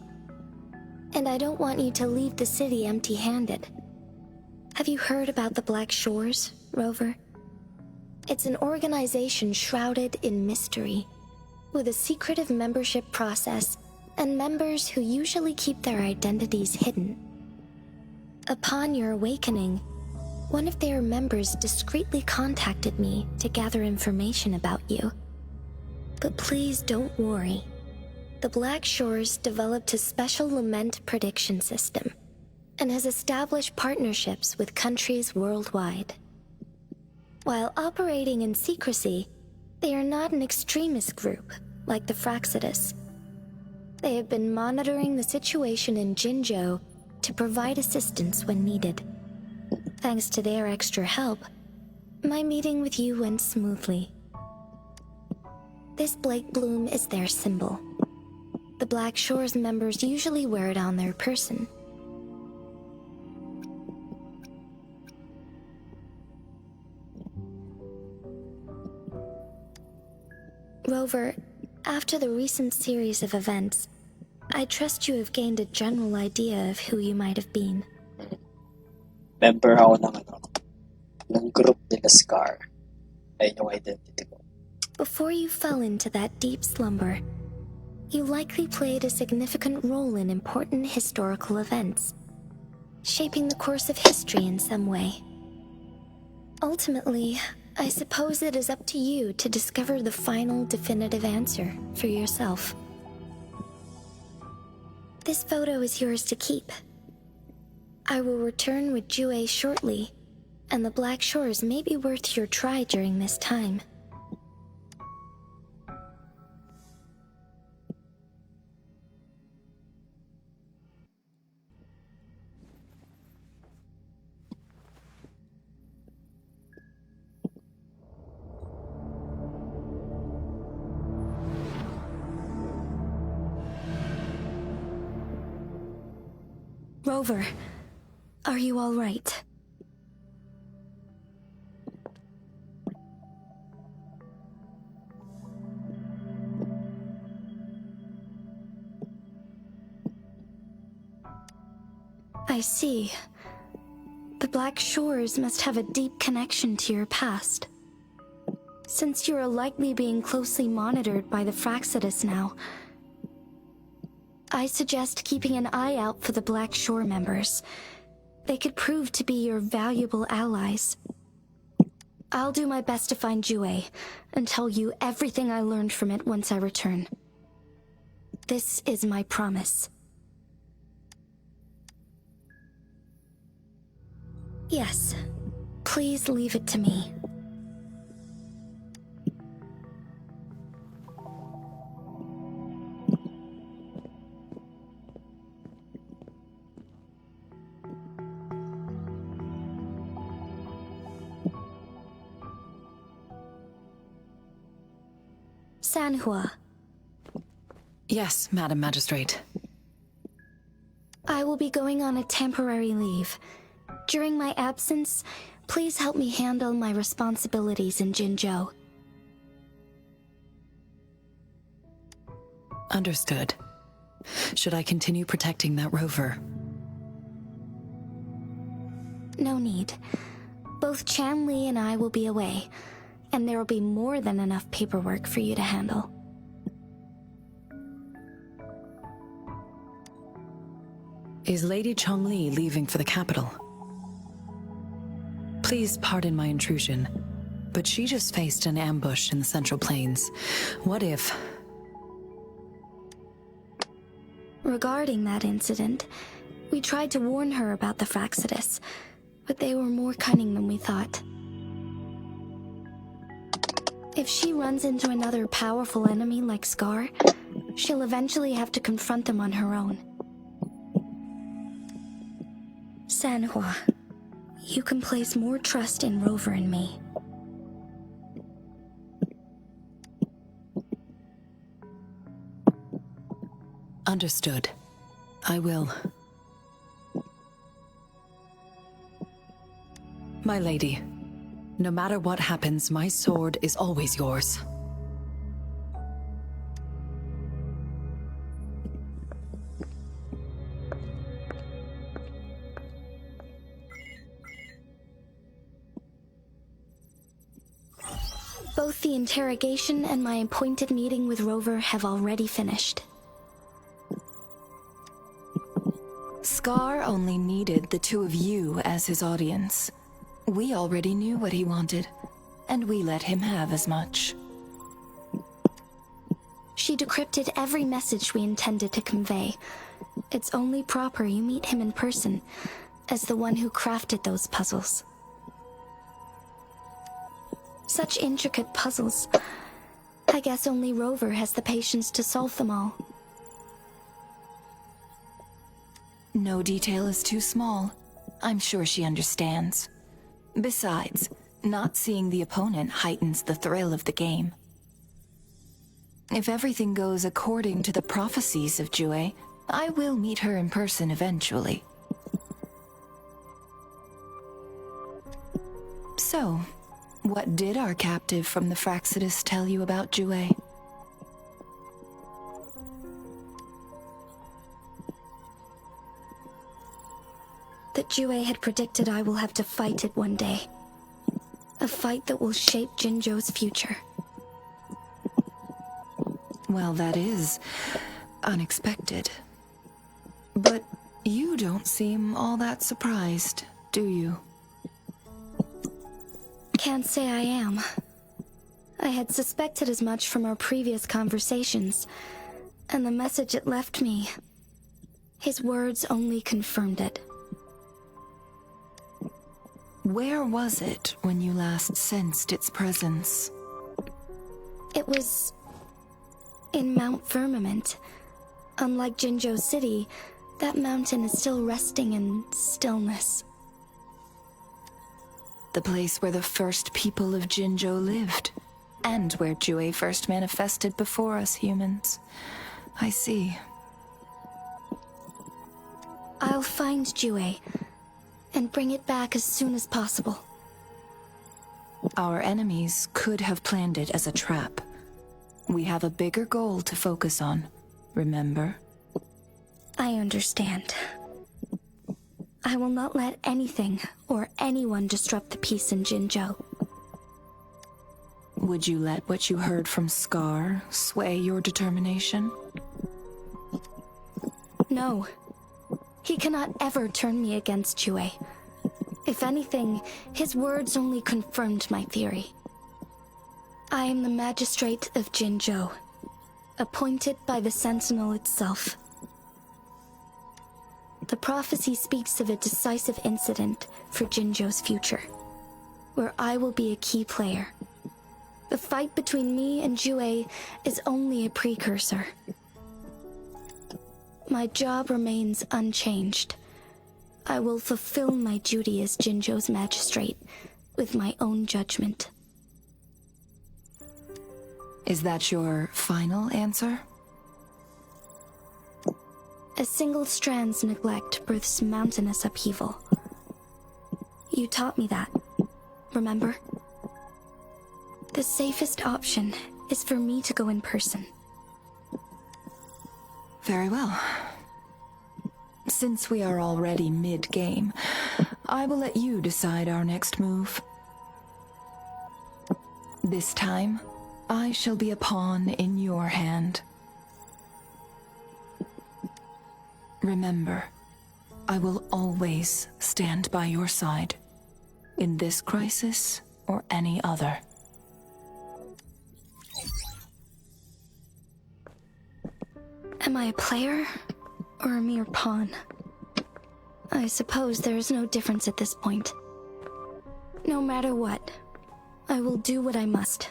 and I don't want you to leave the city empty-handed. Have you heard about the Black Shores, Rover? It's an organization shrouded in mystery, with a secretive membership process and members who usually keep their identities hidden. Upon your awakening, one of their members discreetly contacted me to gather information about you. But please don't worry. The Black Shores developed a special lament prediction system and has established partnerships with countries worldwide. While operating in secrecy, they are not an extremist group like the Fraxidus. They have been monitoring the situation in Jinzhou to provide assistance when needed. Thanks to their extra help, my meeting with you went smoothly. This Blake Bloom is their symbol. The Black Shores members usually wear it on their person. Rover, after the recent series of events, I trust you have gained a general idea of who you might have been. Member ako ng group nila Scar. Ayun yung identity ko. Before you fell into that deep slumber, you likely played a significant role in important historical events, shaping the course of history in some way. Ultimately, I suppose it is up to you to discover the final definitive answer for yourself. This photo is yours to keep. I will return with Jue shortly, and the Black Shores may be worth your try during this time. Rover, are you all right? I see. The Black Shores must have a deep connection to your past. Since you are likely being closely monitored by the Fraxidus now, I suggest keeping an eye out for the Black Shore members. They could prove to be your valuable allies. I'll do my best to find Jue and tell you everything I learned from it once I return. This is my promise. Yes, please leave it to me. Sanhua. Yes, Madam Magistrate. I will be going on a temporary leave. During my absence, please help me handle my responsibilities in Jinzhou. Understood. Should I continue protecting that rover? No need. Both Chanli and I will be away, and there will be more than enough paperwork for you to handle. Is Lady Chongli leaving for the capital? Please pardon my intrusion, but she just faced an ambush in the Central Plains. What if... Regarding that incident, we tried to warn her about the Fraxidus, but they were more cunning than we thought. If she runs into another powerful enemy like Scar, she'll eventually have to confront them on her own. Sanhua, you can place more trust in Rover and me. Understood. I will. My lady, no matter what happens, my sword is always yours. Both the interrogation and my appointed meeting with Rover have already finished. Scar only needed the two of you as his audience. We already knew what he wanted, and we let him have as much. She decrypted every message we intended to convey. It's only proper you meet him in person, as the one who crafted those puzzles. Such intricate puzzles. I guess only Rover has the patience to solve them all. No detail is too small. I'm sure she understands. Besides, not seeing the opponent heightens the thrill of the game. If everything goes according to the prophecies of Jue, I will meet her in person eventually. So, what did our captive from the Fraxidus tell you about Jue? That Jue had predicted I will have to fight it one day. A fight that will shape Jinzhou's future. Well, that is unexpected. But you don't seem all that surprised, do you? Can't say I am. I had suspected as much from our previous conversations, and the message it left me, his words only confirmed it. Where was it when you last sensed its presence? It was in Mount Firmament. Unlike Jinzhou City, that mountain is still resting in stillness. The place where the first people of Jinzhou lived, and where Jue first manifested before us humans. I see. I'll find Jue and bring it back as soon as possible. Our enemies could have planned it as a trap. We have a bigger goal to focus on, remember? I understand. I will not let anything or anyone disrupt the peace in Jinzhou. Would you let what you heard from Scar sway your determination? No. He cannot ever turn me against Jue. If anything, his words only confirmed my theory. I am the magistrate of Jinzhou, appointed by the Sentinel itself. The prophecy speaks of a decisive incident for Jinzhou's future, where I will be a key player. The fight between me and Jue is only a precursor. My job remains unchanged. I will fulfill my duty as Jinzhou's magistrate with my own judgment. Is that your final answer? A single strand's neglect births mountainous upheaval. You taught me that, remember? The safest option is for me to go in person. Very well. Since we are already mid-game, I will let you decide our next move. This time, I shall be a pawn in your hand. Remember, I will always stand by your side, in this crisis or any other. Am I a player or a mere pawn? I suppose there is no difference at this point. No matter what, I will do what I must.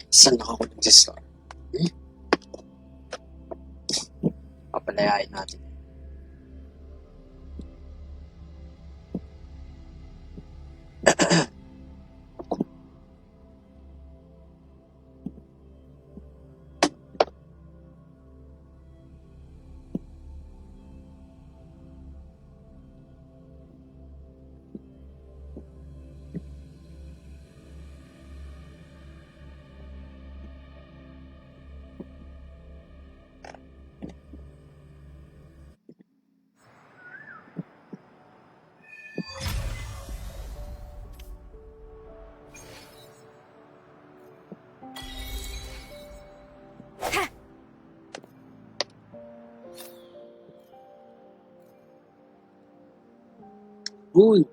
Saan nakakulang si Scar? Papalayain natin. Uy!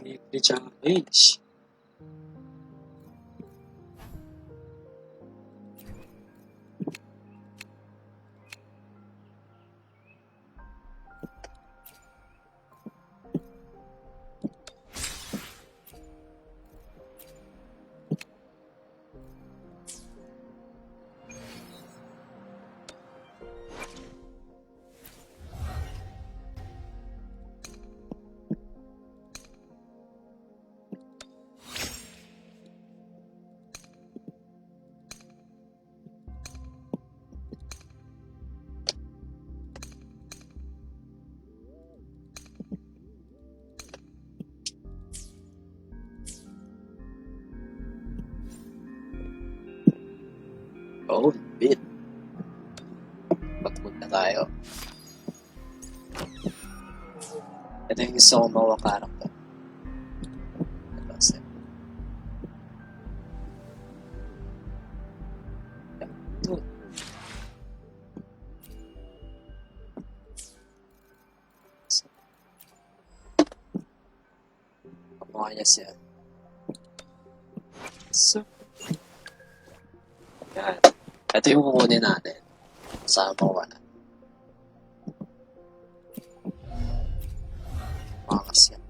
Weekly challenge. Oh, bit. Pag-move na tayo. Ito yung gusto kong mawa character. Ito, step. Ito. Pamukha siya. So, yan. Ito yung kukunin natin. Saan mawa na. Makas yan.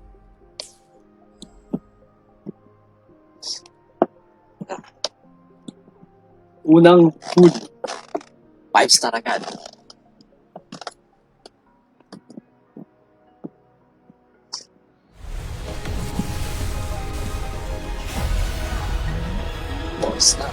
Unang food. 5 star agad. Four star.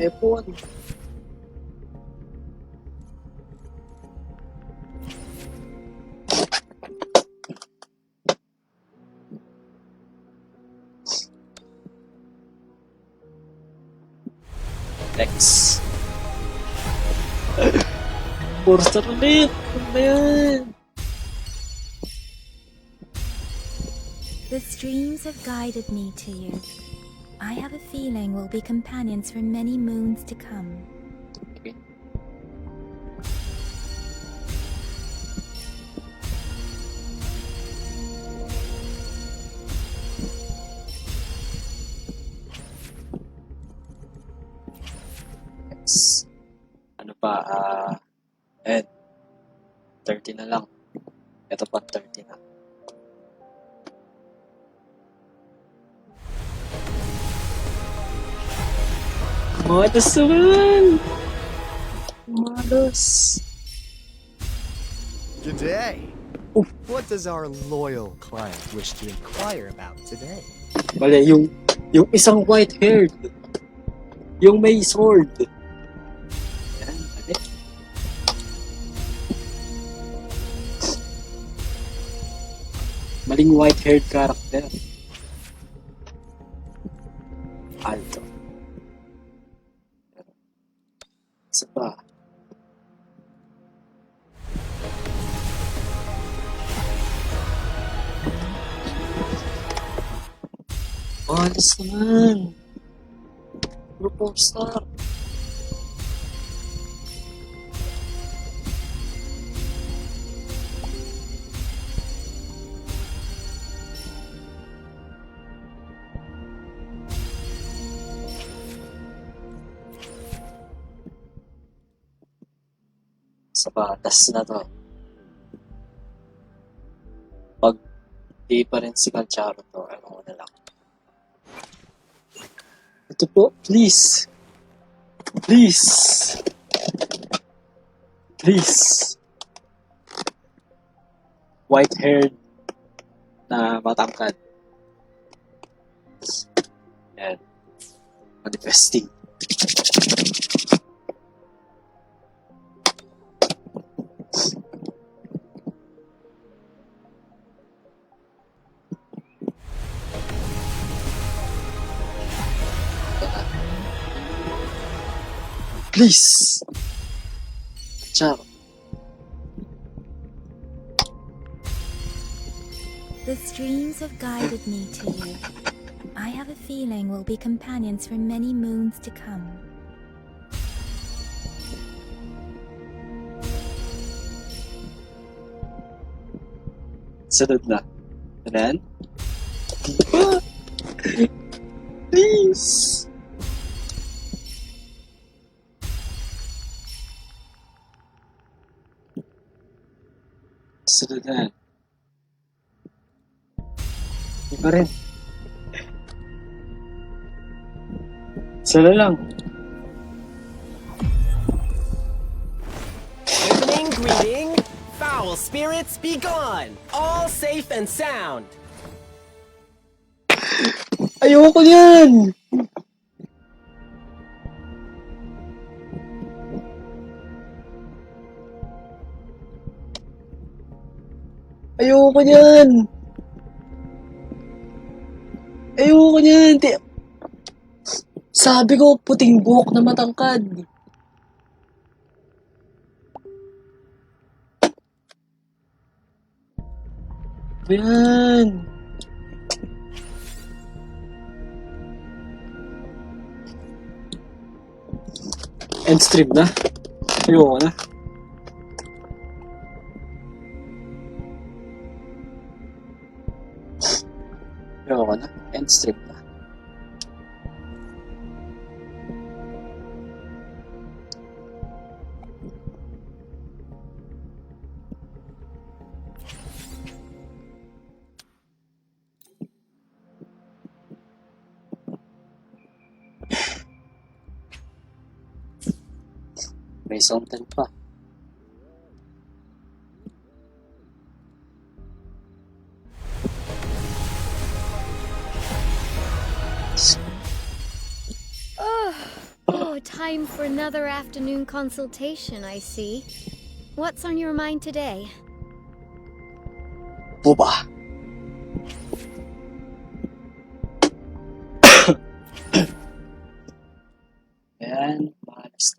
Weapon. Next. Forster ulit. Ano ba yan? The streams have guided me to you. I have a feeling we'll be companions for many moons to come. Okay. Next. Ano pa? 30 na lang. Ito pa 30 na. Malas naman! Malas! Good day. Oof. What does our loyal client wish to inquire about today? Mali, yung isang white-haired. Yung may sword. Yan, mali. Maling white-haired character. Alto. Isa pa. Alis naman. Group of star. Sa batas na to. Pag di pa rin si Kancharo to, ano ko na lang. Ito po, please. Please. Please. White-haired na matangkad. Yan. Manifesting. Please. Ciao. The streams have guided me to you. I have a feeling we'll be companions for many moons to come. Sunod na. Anan? Diba? Please. Sunod na. Di pa rin. Sana lang. Greeting. Foul spirits be gone. All safe and sound. Ayoko yan! Ayoko yan! Ayoko yan! Sabi ko, puting buhok na matangkad. Yan! End stream na. Ayoko na. Ayoko na. End stream na. May something pa. Oh, time for another afternoon consultation, I see. What's on your mind today? Boba. Ayan, mahalas.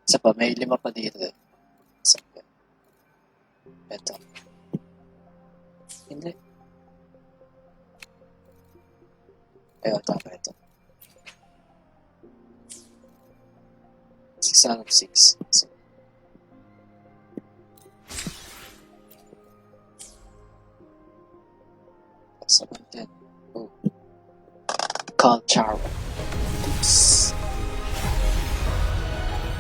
Isa pa, may 5 pa dito. Isa pa. Ito. Hindi. Ayun, tama ito. 6 out of 6. Sa content. Oh. Culture. Oops.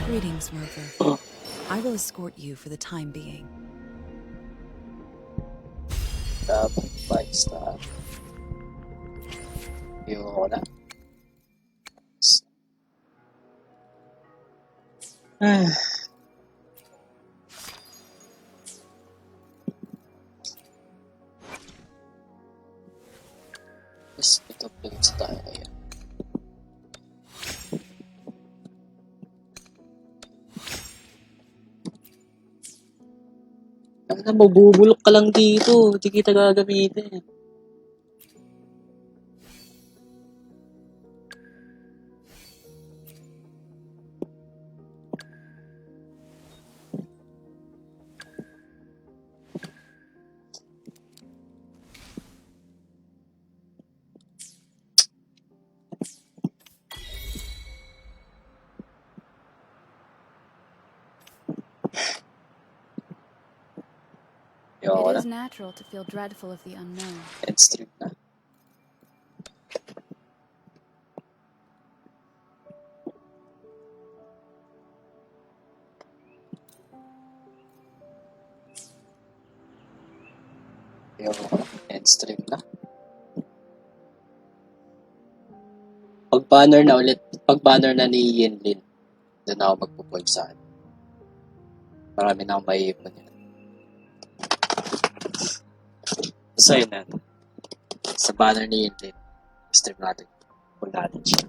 Greetings, Rover. I will escort you for the time being. Dapat 5 star. Ayoko na. Yes, ito plates tayo ngayon. Ano, mabubulok ka lang dito. Hindi kita gagamitin. It is natural to feel dreadful of the unknown. End stream na. End stream na. Pag-banner na ulit, pag-banner na ni Yinlin, doon ako magpo-point saan. Marami na akong maiipon yun. So yun na. Sa banner ni Yinlin, stream natin. Pull natin siya.